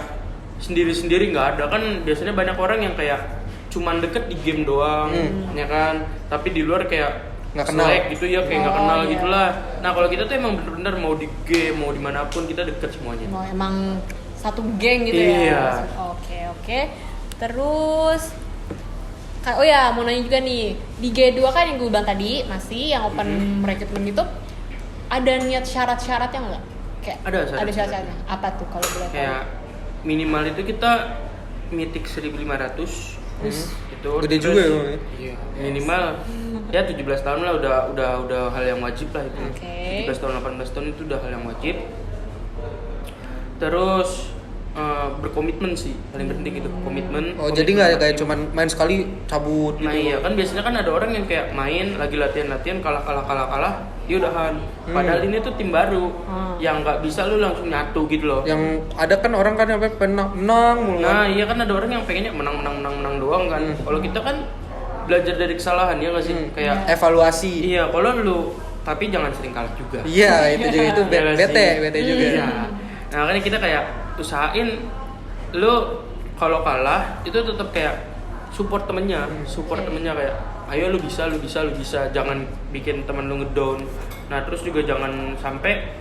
sendiri nggak ada. Kan biasanya banyak orang yang kayak cuman deket di game doang, ya kan, tapi di luar kayak Nggak kenal. selek gitu ya, kayak nggak kenal iya. gitulah. Nah kalau kita tuh emang bener-bener mau di game, mau dimanapun kita deket semuanya. Oh, emang satu geng gitu Iya. ya. Oke. Terus oh ya mau nanya juga nih, di G2 kan yang gue bilang tadi masih yang open recruitment gitu, ada niat syarat-syaratnya nggak? Kayak Ada syarat-syarat. syaratnya. Apa tuh kalau boleh tahu? Kayak minimal itu kita mythic 1500. Itu Gede terus, juga ya, Bang, ya? Iya, minimal ya 17 tahun lah, udah hal yang wajib lah itu. Oke. 17 tahun 18 tahun itu udah hal yang wajib. Terus berkomitmen sih paling penting itu, komitmen. Oh, jadi nggak kayak cuman main sekali cabut gitu. Nah iya kan biasanya kan ada orang yang kayak main lagi latihan kalah dia udahan. Padahal ini tuh tim baru yang nggak bisa lu langsung nyatu gitu loh. Yang ada kan orang kan yang menang mulu. Nah iya kan ada orang yang pengennya menang doang kan. Kalau kita kan belajar dari kesalahan ya nggak sih, kayak evaluasi. iya kalau lu tapi jangan sering kalah juga. Iya itu juga itu Iya nggak bete sih? juga. Iya. Nah makanya kita kayak usahain lu kalau kalah itu tetap kayak support temennya kayak ayo lu bisa, jangan bikin temen lu ngedown. Nah terus juga jangan sampai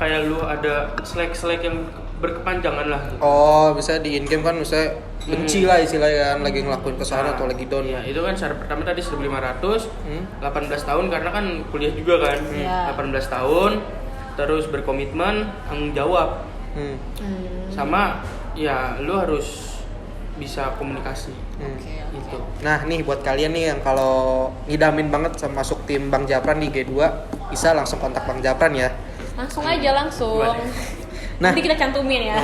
kayak lu ada slack yang berkepanjangan lah gitu. Oh bisa di in game kan misalnya benci lah istilahnya kan lagi ngelakuin kesalahan atau lagi down. Iya itu kan syarat pertama tadi 1.500, 18 tahun karena kan kuliah juga kan. 18 tahun terus berkomitmen, tanggung jawab. Sama ya lu harus bisa komunikasi. Gitu. Nah nih buat kalian nih yang kalau ngidamin banget sama masuk tim Bang Japran di G2 bisa langsung kontak Bang Japran ya. Langsung aja langsung. Nah, nanti kita cantumin ya.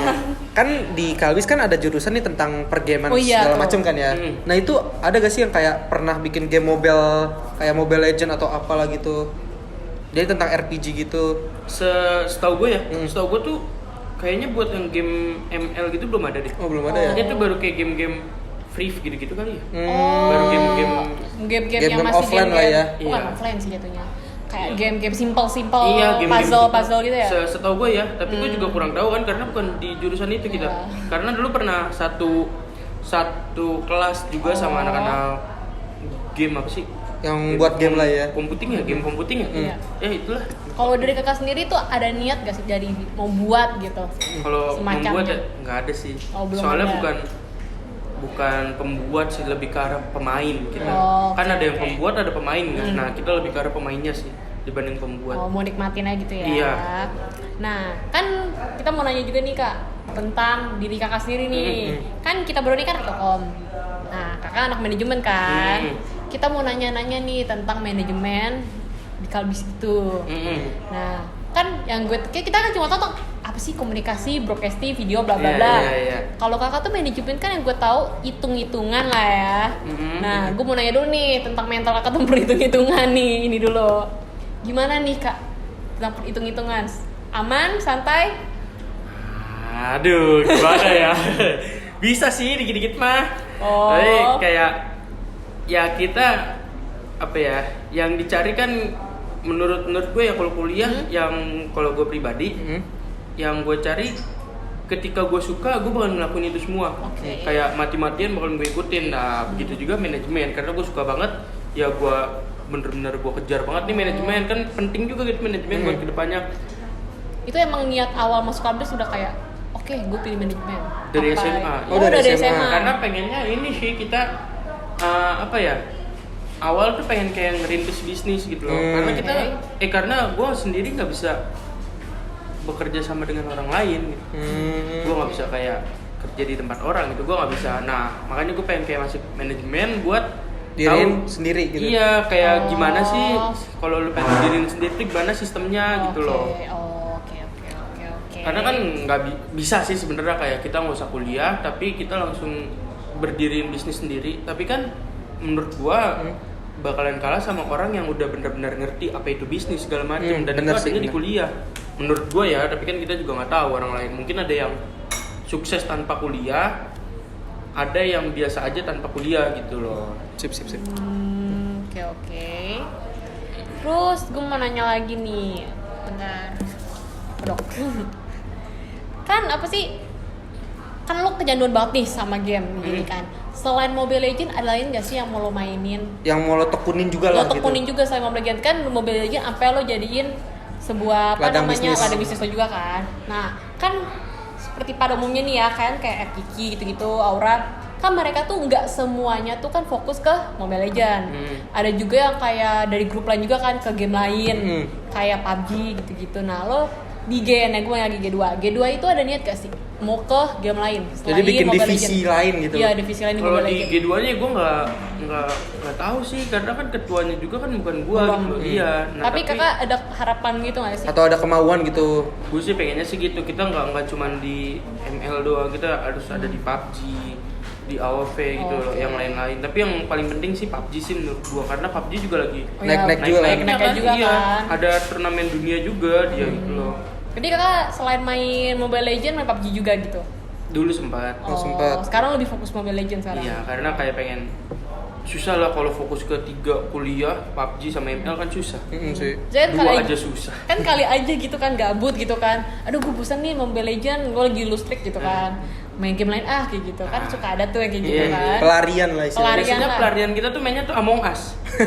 Kan di Kalbis kan ada jurusan nih tentang pergamean tuh. segala macam kan ya. Nah itu ada gak sih yang kayak pernah bikin game mobile kayak Mobile Legend atau apalah gitu? Jadi tentang RPG gitu. Setahu gue ya, setahu gue tuh kayaknya buat yang game ML gitu belum ada deh. Oh belum ada ya? Dia tuh baru kayak game free gitu kali ya. Baru game yang masih offline lah ya. Bukan Iya. offline sih jatuhnya. Kayak game simple Iya, puzzle gitu ya. Setahu gue ya, tapi gue juga kurang tahu kan karena bukan di jurusan itu kita. Karena dulu pernah satu kelas juga sama anak-anak game apa sih? Yang buat game lah ya. Game computing ya. Iya. Ya itulah. Kalau dari kakak sendiri tuh ada niat gak sih dari mau buat gitu? Kalau Semacamnya. membuat ya nggak ada sih. Oh, belum Soalnya ada. bukan pembuat sih, lebih ke arah pemain kita. Oh, Kan oke, ada yang oke. pembuat, ada pemain kan. Nah, kita lebih ke arah pemainnya sih dibanding pembuat. Oh, mau nikmatin aja gitu ya. Iya. Nah, kan kita mau nanya juga nih Kak tentang diri kakak sendiri nih. Kan kita berdua ini kan Ilkom. Nah, kakak anak manajemen kan. Kita mau nanya-nanya nih tentang manajemen di Kalbis itu. Nah, kan yang kita kan cuma tahu tuh apa sih komunikasi, broadcasting, video, bla bla bla. Iya. Kalau kakak tuh manajemen kan yang gue tahu hitung-hitungan lah ya. Nah, gue mau nanya dulu nih tentang mental kakak tuh perhitung-hitungan nih. Ini dulu. Gimana nih Kak tentang perhitung-hitungan? Aman, santai? Aduh, gimana ya? Bisa sih dikit-dikit mah. Oh. Tapi kayak ya kita apa ya? Yang dicari kan menurut gue ya kalau kuliah yang kalau gue pribadi yang gue cari ketika gue suka gue bakal ngelakuin itu semua. Oke. Kayak mati-matian bakal gue ikutin. Nah begitu juga manajemen karena gue suka banget ya gue bener-bener gue kejar banget nih manajemen kan penting juga gitu manajemen buat kedepannya. Itu emang niat awal masuk Kalbis sudah kayak oke, gue pilih manajemen Dari Apa? SMA. Oh, dari SMA. Karena pengennya ini sih kita apa ya awal tuh pengen kayak ngerintis bisnis gitu loh. Karena kita karena gue sendiri nggak bisa bekerja sama dengan orang lain gitu. Gue nggak bisa kayak kerja di tempat orang gitu, gue nggak bisa. Nah makanya gue pengen kayak masuk manajemen buat Diriin sendiri gitu. Iya kayak gimana sih kalau lu pengen diriin sendiri tuh gimana sistemnya gitu loh. Oke. Karena kan nggak bisa sih sebenarnya kayak kita nggak usah kuliah tapi kita langsung berdiriin bisnis sendiri. Tapi kan menurut gua bakalan kalah sama orang yang udah benar-benar ngerti apa itu bisnis segala macam dan itu adanya di kuliah. Menurut gua ya, tapi kan kita juga nggak tahu orang lain. Mungkin ada yang sukses tanpa kuliah, ada yang biasa aja tanpa kuliah gitu loh. Sip. Oke. Terus gue mau nanya lagi nih. Bentar. Dok. Kan apa sih? Kan lo kecanduan banget nih sama game ini kan. Selain Mobile Legends ada lain gak sih yang mau lo mainin? Yang mau lo tekunin juga lah Lo tekunin juga sama Mobile Legends kan Mobile Legends sampai lo jadiin sebuah ladang bisnis lo juga kan. Nah, kan seperti pada umumnya nih ya kan kayak FKiki gitu-gitu, Aura kan mereka tuh nggak semuanya tuh kan fokus ke Mobile Legends. Ada juga yang kayak dari grup lain juga kan ke game lain kayak PUBG gitu-gitu. Nah lo di gue lagi G2 itu ada niat gak sih mau ke game lain jadi bikin Mobile divisi Legends? lain gitu. Iya divisi lain di Kalau Mobile di Legends. G2-nya gue nggak tahu sih karena kan ketuanya juga kan bukan gue gitu. Iya. Nah, tapi kakak ada harapan gitu nggak sih? Atau ada kemauan gitu. Gue sih pengennya sih gitu. Kita nggak cuman di ML doang, kita harus ada di PUBG, di AoV gitu loh, Oke. yang lain-lain. Tapi yang paling penting sih PUBG sih menurut gua, karena PUBG juga lagi Naik-naik juga kan? naik-naik juga iya, kan. ada turnamen dunia juga dia gitu loh. Jadi kakak selain main Mobile Legends main PUBG juga gitu? Dulu sempat. Oh, sempat. Sekarang lebih fokus Mobile Legends sekarang? Iya, karena kayak pengen susah lah kalau fokus ke 3 kuliah, PUBG sama ML kan susah. Sih. Jadi Dua aja susah. Kan kali aja gitu kan gabut gitu kan. Aduh gue bosan nih Mobile Legends, gue lagi lose streak gitu kan. Main game lain kayak gitu kan suka ada tuh yang kayak gitu Iya, kan. Pelarian lah istilahnya. Pelarian. Biasanya lah. pelarian kita tuh mainnya tuh Among Us.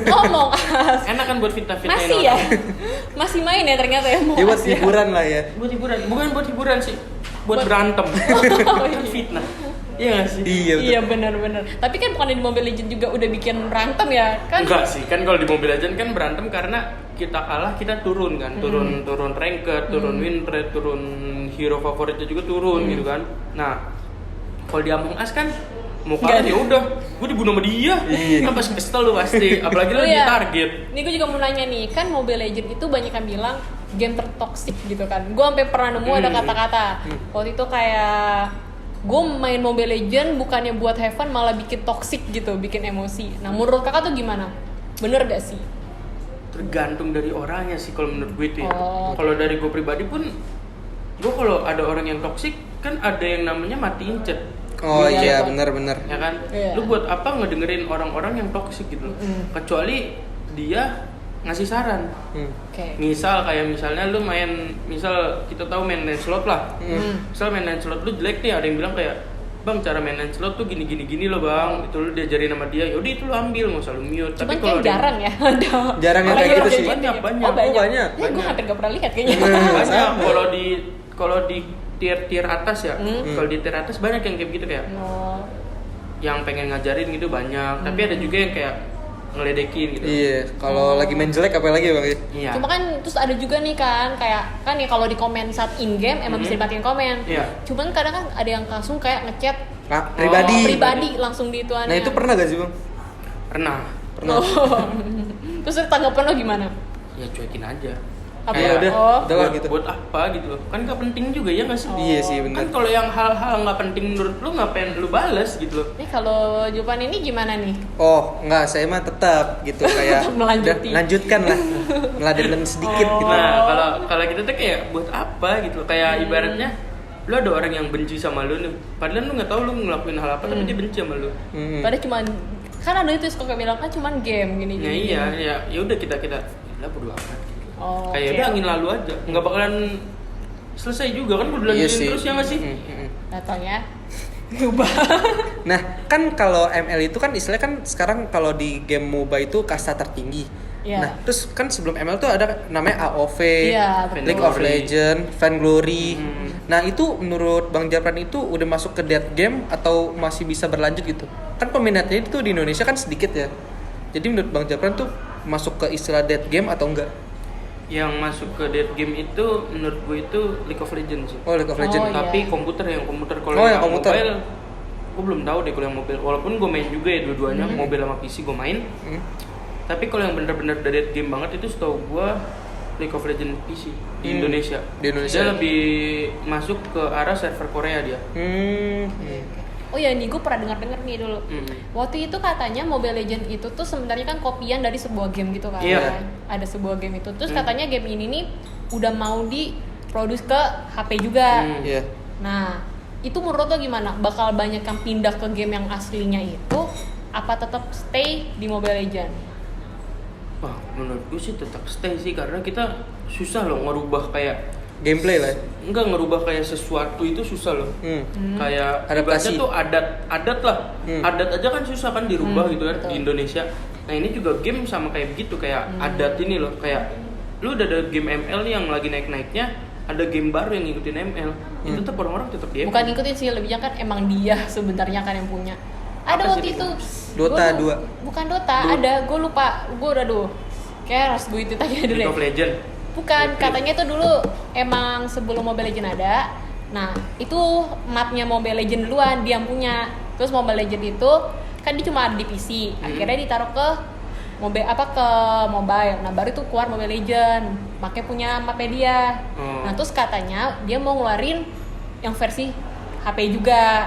Ngomong as. Enak kan buat fitnah-fitnahin Masih ya? orang. Masih main ya ternyata ya mau Ya buat as ya. hiburan lah ya. Buat hiburan, bukan buat hiburan sih. Buat berantem. Oh, Kan fitnah. Iya nggak sih? Iya betul. Iya benar-benar. Tapi kan bukan di Mobile Legends juga udah bikin berantem ya kan? Enggak sih, kan kalau di Mobile Legends kan berantem karena kita kalah kita turun kan, turun ranked, turun win rate, turun hero favoritnya juga turun gitu kan. Nah, kalau di Among Us kan mau kalah ya udah, gue dibunuh sama dia. Kan pasti kesel lu pasti, apalagi lu Oh, di iya. target. Nih gue juga mau nanya nih, kan Mobile Legends itu banyak yang bilang game tertoksik gitu kan. Gue sampai pernah nemu ada kata-kata. Waktu itu kayak gue main Mobile Legends bukannya buat have fun malah bikin toxic gitu, bikin emosi. Nah menurut kakak tuh gimana? Bener gak sih? Tergantung dari orangnya sih kalau menurut gue itu ya. Oh. Kalau dari gue pribadi pun, gue kalau ada orang yang toksik kan ada yang namanya matiin chat. Oh Iya, iya betul. benar-benar. Ya kan, Iya. lu buat apa ngedengerin orang-orang yang toksik gitu loh. Kecuali dia ngasih saran. Oke. Misal misalnya lu main, misal kita tahu main slot lah. Misal main slot lu jelek nih, ada yang bilang kayak, "Bang, cara main slot tuh gini loh, Bang." Itu lu diajarin sama dia. Yaudah itu lu ambil, enggak usah lu mute. Cuman kalau kayak jarang ya ada. Jarang yang orang kayak gitu yang sih. Banyak. Oh, banyak. banyak. Ya gue hampir gak pernah lihat kayaknya. banyak. Sama. Kalau di tier atas ya. Kalau di tier atas banyak yang kayak gitu kayak Oh. yang pengen ngajarin gitu banyak. Tapi ada juga yang kayak ngeledekin gitu. Iya, kalau lagi main jelek apa lagi Bang? Iya. Cuma kan terus ada juga nih kan kayak kan ya kalau di komen saat in game emang bisa dimatiin komen. Iya. Cuman kadang kan ada yang langsung kayak ngechat Nah, pribadi. langsung di ituannya. Nah, itu pernah gak sih, Bang? Pernah. Pernah. Oh. Terus tanggapan lo gimana? Ya cuekin aja. Apa? Ya udah, Oh. udahlah buat, gitu. buat apa gitu loh, kan gak penting juga ya nggak sih? Iya sih Kan benar. kalau yang hal-hal nggak penting menurut lu ngapain lu bales gitu loh? Nih kalau Jupan ini gimana nih? Oh, enggak, saya mah tetap gitu kayak Tetap melanjuti. udah, lanjutkan lah. Meladenin sedikit gitu. Nah kalau kita tuh kayak buat apa gitu loh, kayak ibaratnya lu ada orang yang benci sama lu nih, padahal lu nggak tahu lu ngelakuin hal apa tapi dia benci sama lu. Padahal cuman kan ada itu suka bilang kan cuman game gini Nah gini. iya ya udah kita lah bodo amat gitu. Oh, Kayak oke. udah angin lalu aja, nggak bakalan selesai juga kan, udah Iya dilanjutin sih. terus ya nggak sih? Datang ya. Ubah. Nah, kan kalau ML itu kan istilahnya kan sekarang kalau di game MOBA itu kasta tertinggi. Iya. Nah, terus kan sebelum ML tuh ada namanya AoV, Iya, betul. League of Vainglory. Legends, Vainglory. Nah, itu menurut Bang Japran itu udah masuk ke dead game atau masih bisa berlanjut gitu? Kan peminatnya itu di Indonesia kan sedikit ya. Jadi menurut Bang Japran tuh masuk ke istilah dead game atau enggak? Yang masuk ke dead game itu menurut gue itu League of Legends sih. Oh, League of Legends. iya. Tapi komputer kalau Oh, yang yang komputer. mobile gue belum tahu deh kalau yang mobile, walaupun gue main juga ya dua-duanya, mobile sama PC gue main. Tapi kalau yang bener-bener dead game banget itu setahu gue League of Legends PC di Indonesia. Di Indonesia. Dia lebih masuk ke arah server Korea dia. Oh ya nih gue pernah dengar nih dulu. Waktu itu katanya Mobile Legends itu tuh sebenarnya kan kopian dari sebuah game gitu kan. Iya. Ada sebuah game itu. Terus katanya game ini nih udah mau diproduksi ke HP juga. Iya. Nah, itu menurut lo gimana? Bakal banyak yang pindah ke game yang aslinya itu apa tetap stay di Mobile Legends? Wah, menurut gue sih tetap stay sih, karena kita susah loh ngerubah kayak Gameplay lah. enggak ngerubah kayak sesuatu itu susah loh. Kayak Adaptasi. ibaratnya tuh adat lah. Adat aja kan susah kan dirubah gitu kan betul. di Indonesia. Nah, ini juga game sama kayak begitu, kayak adat ini loh, kayak lu udah ada game ML nih yang lagi naik-naiknya, ada game baru yang ngikutin ML. Itu tetap orang-orang tetap di ML. Bukan ngikutin sih, lebihnya kan emang dia sebenarnya kan yang punya. Ada Apa waktu sih itu Dota gua 2. Bukan Dota, ada, gue lupa. Gue udah kayak harus gue itu tanya dulu League of deh. Legends. Bukan, katanya itu dulu emang sebelum Mobile Legends ada. Nah, itu mapnya Mobile Legends duluan dia yang punya. Terus Mobile Legends itu kan dia cuma ada di PC. Akhirnya ditaruh ke mobile Nah, baru itu keluar Mobile Legends. Makanya punya mapnya dia. Nah, terus katanya dia mau ngeluarin yang versi HP juga.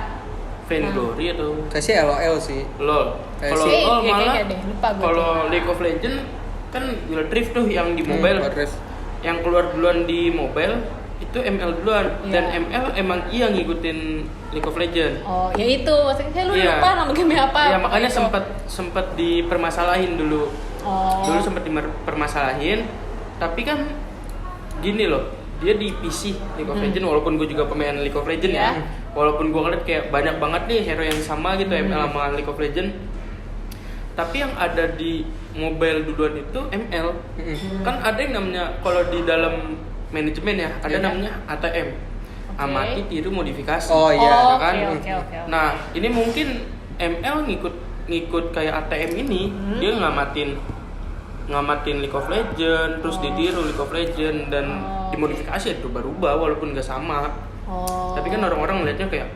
Vainglory atau Kayak sih LOL sih. LOL. Kayak Kalau sih. LOL Kayaknya malah deh, lupa gua kalau tuh. League of Legends kan Wild Rift tuh yang di mobile. Wild Rift. Yang keluar duluan di mobile itu ML duluan dan Iya. ML emang iya ngikutin League of Legends. Oh, ya itu. Maksudnya lu Iya. lupa nama game apa? Ya makanya Gitu. sempat dipermasalahin dulu. Oh. Dulu sempat dipermasalahin, tapi kan gini loh, dia di PC League of Legends walaupun gue juga pemain League of Legends Iya. ya. Walaupun gue ngeliat kayak banyak banget nih hero yang sama gitu ML sama League of Legends. Tapi yang ada di mobile duluan itu ML. Kan ada yang namanya kalau di dalam manajemen ya, ada Iya. namanya ATM. Amati, tiru, modifikasi. Oh, iya. Oh, kan? oke. Nah, ini mungkin ML ngikut kayak ATM ini, dia ngamatin League of Legends, terus ditiru League of Legends dan dimodifikasi itu berubah walaupun nggak sama. Oh. Tapi kan orang-orang melihatnya kayak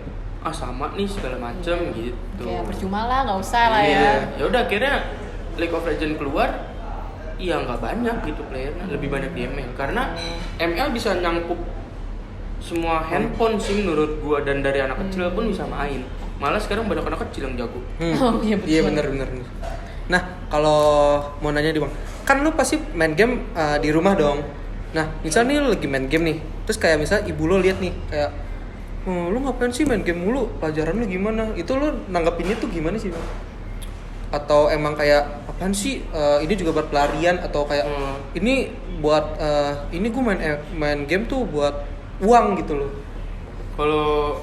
sama nih segala macam gitu. Ya percuma lah, nggak usah lah ya. Iya. Ya udah akhirnya League of Legends keluar, iya nggak banyak gitu playernya, lebih banyak di ML karena ML bisa nyangkup semua handphone sih menurut gua dan dari anak kecil pun bisa main. Malah sekarang banyak anak kecil yang jago. Oh, iya betul. Iya benar. Nah, kalau mau nanya nih Bang, kan lu pasti main game di rumah dong. Nah, misalnya nih lu lagi main game nih, terus kayak misalnya ibu lo lihat nih kayak lu ngapain sih main game mulu? Pelajaran lu gimana? Itu lu nanggepinnya tuh gimana sih, Bang? Atau emang kayak apaan sih? Ini juga buat pelarian atau kayak ini buat ini gue main game tuh buat uang gitu loh. Kalau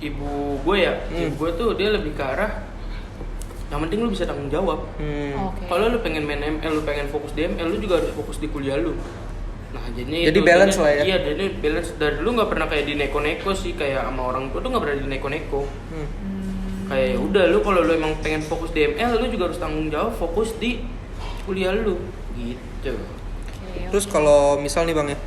ibu gue ya, ibu gue tuh dia lebih ke arah yang penting lu bisa tanggung jawab. Oke. Kalau lu pengen main ML, lu pengen fokus di ML, lu juga harus fokus di kuliah lu. Nah, jadi Jadi balance lah ya? Iya, jadi balance. Dari dulu nggak pernah kayak di neko-neko sih, kayak sama orang tua tuh nggak pernah di neko-neko. Kayak ya udah lu kalau lu emang pengen fokus di ML, lu juga harus tanggung jawab fokus di kuliah lu, gitu. Oke. Terus kalau misal nih Bang ya,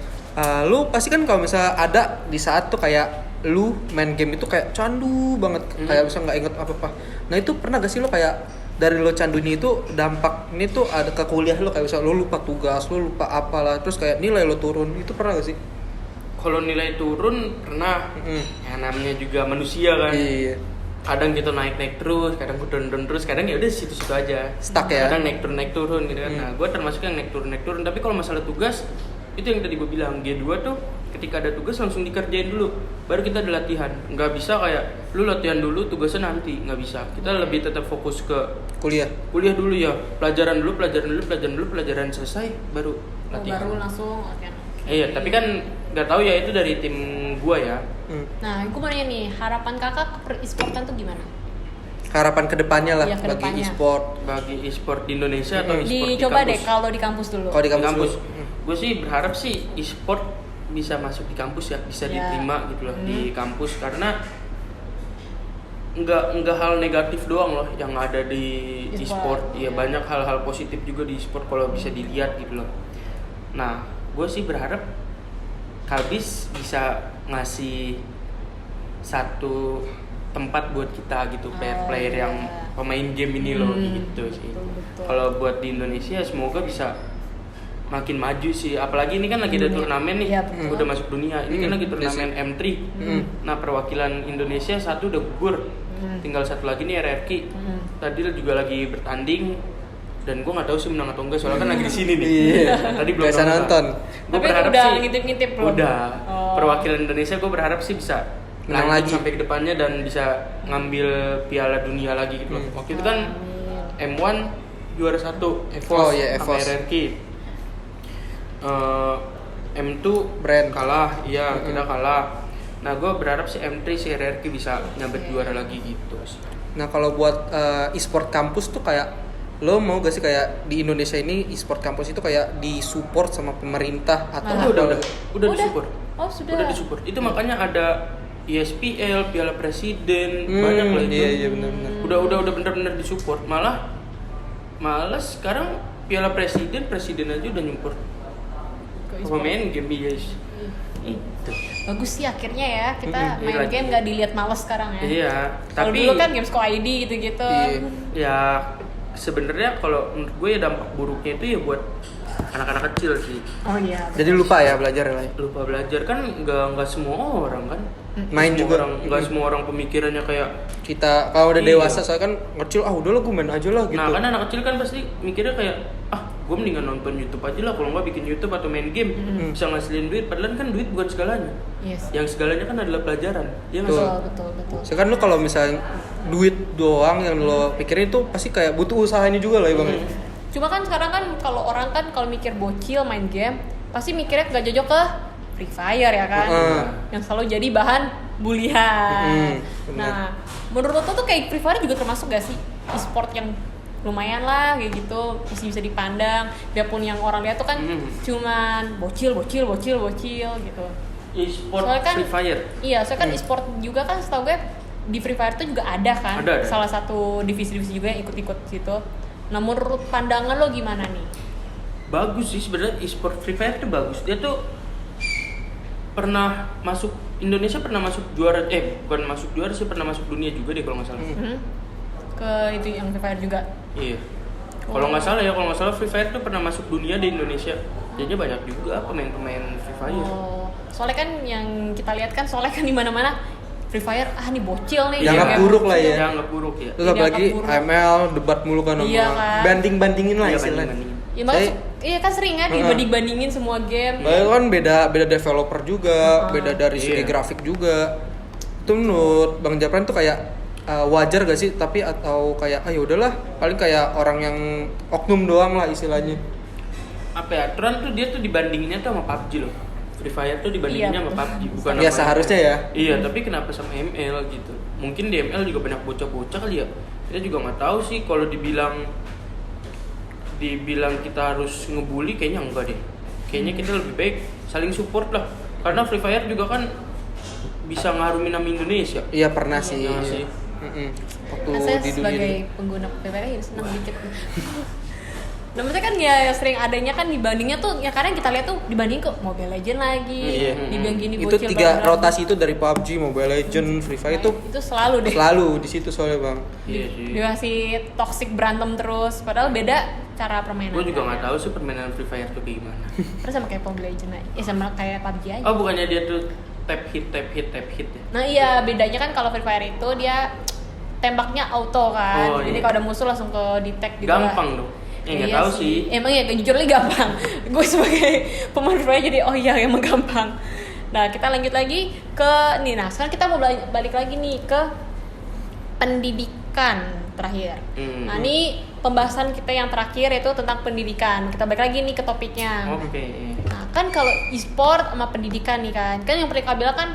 lu pasti kan kalau misalnya ada di saat tuh kayak lu main game itu kayak candu banget, kayak bisa nggak inget apa-apa. Nah itu pernah gak sih lu kayak dari lo candu ini itu dampak ini tuh ada ke kuliah lo, kayak misalnya lo lupa tugas, lo lupa apalah, terus kayak nilai lo turun, itu pernah gak sih? Kalau nilai turun pernah, yang namanya juga manusia kan. Iya. Kadang gitu naik terus, kadang turun terus, kadang ya udah situ-situ aja. Stuck ya? Kadang naik turun gitu kan. Nah, gue termasuk yang naik turun. Tapi kalau masalah tugas, itu yang tadi gue bilang, G2 tuh ketika ada tugas langsung dikerjain dulu, baru kita ada latihan. Nggak bisa kayak lu latihan dulu, tugasnya nanti, nggak bisa. Kita lebih tetap fokus ke Kuliah. dulu ya, pelajaran pelajaran selesai baru latihan. Baru langsung oke. Iya, tapi kan nggak tahu ya, itu dari tim gua ya. Nah, gue mau nanya nih, harapan kakak ke e-sportan tuh gimana? Harapan kedepannya lah Iya, bagi kedepannya. e-sport. Bagi e-sport di Indonesia atau e-sport di Dicoba kampus? deh kalau di kampus dulu. Kalau di Di kampus, kampus. dulu. Gue sih berharap sih e-sport bisa masuk di kampus ya, bisa Ya. diterima gitu loh di kampus, karena nggak hal negatif doang loh yang ada di e-sport. Ya banyak hal-hal positif juga di e-sport kalau bisa dilihat gitu loh. Nah, gue sih berharap Kalbis bisa ngasih satu tempat buat kita gitu, player-player iya. yang pemain game ini loh gitu sih. Betul. Kalau buat di Indonesia semoga bisa makin maju sih, apalagi ini kan lagi ada turnamen nih. Iya, betul. Udah masuk dunia, ini kan lagi turnamen M3. Nah, perwakilan Indonesia satu udah gugur, tinggal satu lagi nih RRQ. Tadi juga lagi bertanding dan gue nggak tahu sih menang atau enggak, soalnya kan lagi di sini nih. Iya. Tadi belum Biasa nonton. Gue Tapi berharap udah sih ngintip-ngintip belum? udah. Oh. Perwakilan Indonesia gue berharap sih bisa Menang lanjut lagi. sampai ke depannya dan bisa ngambil Piala Dunia lagi gitu loh. Waktu itu kan M1 juara 1 EVOS Oh, iya, sama EVOS. RRQ. M2 Brand. kalah, iya kita kalah. Nah, gue berharap si M3 si RRQ bisa nyabet juara lagi gitu. Nah kalau buat e-sport kampus tuh kayak lo mau gak sih kayak di Indonesia ini e-sport kampus itu kayak disupport sama pemerintah atau Udah disupport. Oh, sudah. Udah disupport. Itu makanya ada ISPL, Piala Presiden, banyak lah itu. Iya benar-benar. Udah bener-bener disupport. Malah sekarang Piala Presiden aja udah nyupport pemain game guys. Itu. Bagus sih akhirnya ya, kita main Iya, game nggak dilihat males sekarang ya. Iya, Kalau tapi dulu kan Gamesco ID gitu-gitu. Iya. ya sebenarnya kalau menurut gue ya dampak buruknya itu ya buat anak-anak kecil sih. Oh iya. Jadi lupa ya belajar lah. Lupa belajar kan nggak semua orang kan. Main Semua juga. orang, nggak semua orang pemikirannya kayak. Kita kalau udah Iya. dewasa saya kan kecil udahlah gue main aja lah gitu. Nah kan anak kecil kan pasti mikirnya kayak gue mendingan nonton YouTube aja lah, kalau nggak bikin YouTube atau main game bisa ngasilin duit. Padahal kan duit bukan segalanya. Yes. Yang segalanya kan adalah pelajaran. Dia nggak Betul. sih? Betul. Saya kan lu kalau misalnya duit doang yang lo pikirin itu pasti kayak butuh usahanya juga lah ya bang. Cuma kan sekarang kan kalau orang kan kalau mikir bocil main game pasti mikirnya gak jauh ke Free Fire ya kan, yang selalu jadi bahan bulian. bener. Nah, menurut lo tuh kayak Free Fire juga termasuk gak sih e-sport yang lumayan lah kayak gitu, masih bisa dipandang. Biarpun yang orang lihat tuh kan cuman bocil gitu. E-sport Soalnya kan- Free Fire. Iya, soalnya kan e-sport juga kan setahu gue di Free Fire tuh juga ada kan, Ada. salah satu divisi-divisi juga yang ikut-ikut situ. Nah, menurut pandangan lo gimana nih? Bagus sih sebenarnya e-sport Free Fire tuh bagus. Dia tuh pernah masuk Indonesia, pernah masuk juara bukan masuk juara sih, pernah masuk dunia juga deh kalau nggak salah. Ke itu yang Free Fire juga. Iya. Kalau nggak salah Free Fire tuh pernah masuk dunia di Indonesia. Jadinya banyak juga pemain-pemain Free Fire. Oh, soalnya kan yang kita lihat kan soalnya kan di mana-mana Free Fire nih bocil nih. Dianggap kayak buruk lah bocil. ya. Yang nggak buruk ya. Terus apalagi Dianggap buruk. ML debat mulu kan sama Iya kan. banding-bandingin lah Iya, istilahnya. banding-bandingin. Ya, makanya iya kan sering kan dibanding-bandingin semua game. Bahkan kan beda developer juga, beda dari segi Iya. grafik juga. Itu menurut Bang Japran tuh kayak wajar gak sih? Tapi atau kayak ya udahlah, paling kayak orang yang oknum doang lah istilahnya. Apa ya? Aturan tuh dia tuh dibandinginnya tuh sama PUBG loh. Free Fire tuh dibandinginnya Iya, sama PUBG, bukan Ya sama seharusnya ML. ya. Iya, tapi kenapa sama ML gitu? Mungkin di ML juga banyak bocah-bocah kali ya. Kita juga nggak tahu sih. Kalau dibilang kita harus ngebully, kayaknya enggak deh. Kayaknya kita lebih baik saling support lah. Karena Free Fire juga kan bisa ngarumin nama Indonesia. Iya pernah sih. Iya sih. Waktu Nah, saya di dunia sebagai ini. pengguna Free Fire ya senang dikit. Nah, maksudnya kan ya sering adanya kan dibandingnya tuh ya kadang kita lihat tuh dibanding ke Mobile Legend lagi, Iya. dibilang gini Itu bocil tiga banget. rotasi itu dari PUBG, Mobile Legend, Free Fire itu Itu selalu deh. selalu di situ soalnya bang. Iya sih. Dikasih toxic berantem terus, padahal beda cara permainan. Gue juga nggak tahu sih permainan Free Fire tuh kayak gimana. Terus sama kayak Mobile Legend aja. Ya sama kayak PUBG aja. Oh, bukannya dia tuh tap hit ya? Nah iya, bedanya kan kalau Free Fire itu dia tembaknya auto kan. Oh, Jadi iya. kalau ada musuh langsung ke detect gitu. Gampang dong. Nggak Iya tahu sih. Emang ya jujur aja gampang. Gue sebagai pemain Free Fire jadi oh iya emang gampang. Nah, kita lanjut lagi ke nih. Nah, sekarang kita mau balik lagi nih ke pendidikan terakhir. Nah, ini pembahasan kita yang terakhir yaitu tentang pendidikan. Kita balik lagi nih ke topiknya. Oke. Nah, kan kalau e-sport sama pendidikan nih kan yang mereka bilang kan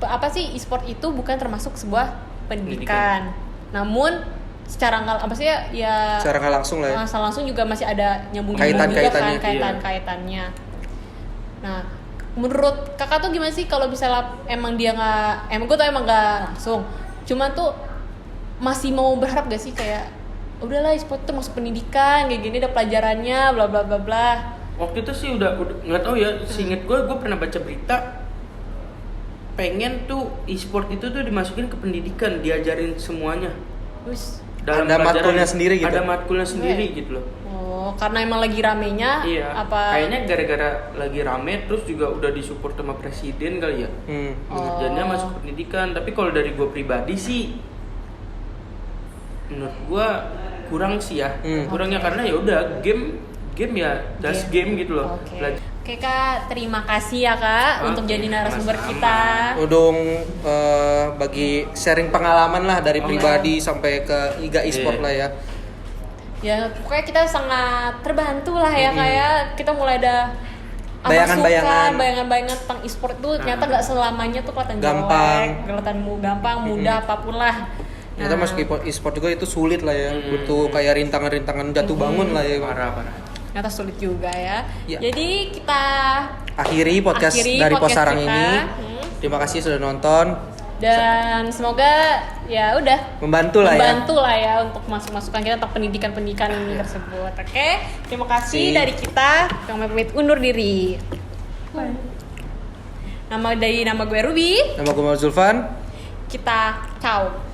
apa sih e-sport itu bukan termasuk sebuah pendidikan. Namun secara nggak apa sih ya Secara nggak langsung lah ya. langsung juga masih ada nyambung juga Kaitan-kaitannya. kan kaitannya. Nah, menurut kakak tuh gimana sih kalau misalnya emang dia nggak gue tuh emang nggak langsung, cuman tuh masih mau berharap gak sih kayak udahlah e-sport tuh masuk pendidikan kayak gini ada pelajarannya bla bla bla bla. Waktu itu sih udah nggak tahu ya. Seinget gue pernah baca berita pengen tuh e-sport itu tuh dimasukin ke pendidikan, diajarin semuanya. Terus Dalam Ada pelajaran, matkulnya sendiri gitu? Ada matkulnya sendiri Iya. gitu loh. oh karena emang lagi ramenya Iya. apa Kayaknya gara-gara lagi rame terus juga udah disupport sama presiden kali ya. Oh. Jadinya masuk pendidikan. Tapi kalau dari gue pribadi sih, menurut gue kurang sih ya. Kurangnya karena ya udah game ya just game gitu loh. Oke. Oke Kak, terima kasih ya Kak untuk Oke, jadi narasumber sama-sama. kita. Udung bagi sharing pengalaman lah dari pribadi sampai ke Liga e-sport Iya. lah ya. Ya pokoknya kita sangat terbantu lah ya Kak ya. Kita mulai ada Bayangan-bayangan. bayangan-bayangan tentang e-sport tuh ternyata nggak selamanya tuh kelihatan Gampang. jelek, kelihatan gampang, mudah apapun lah. Ternyata masuk e-sport juga itu sulit lah ya. Butuh kayak rintangan-rintangan jatuh bangun lah ya. Bang. Parah. Ternyata sulit juga ya. Ya. Jadi kita Akhiri podcast akhiri dari podcast Posarang kita. ini. Terima kasih sudah nonton. Dan semoga ya udah Membantu lah ya. membantu lah ya untuk masuk-masukan kita tentang pendidikan ini tersebut. Oke, terima kasih dari kita. Kami pamit undur diri. Nama gue Ruby. Nama gue Zulfan. Kita ciao.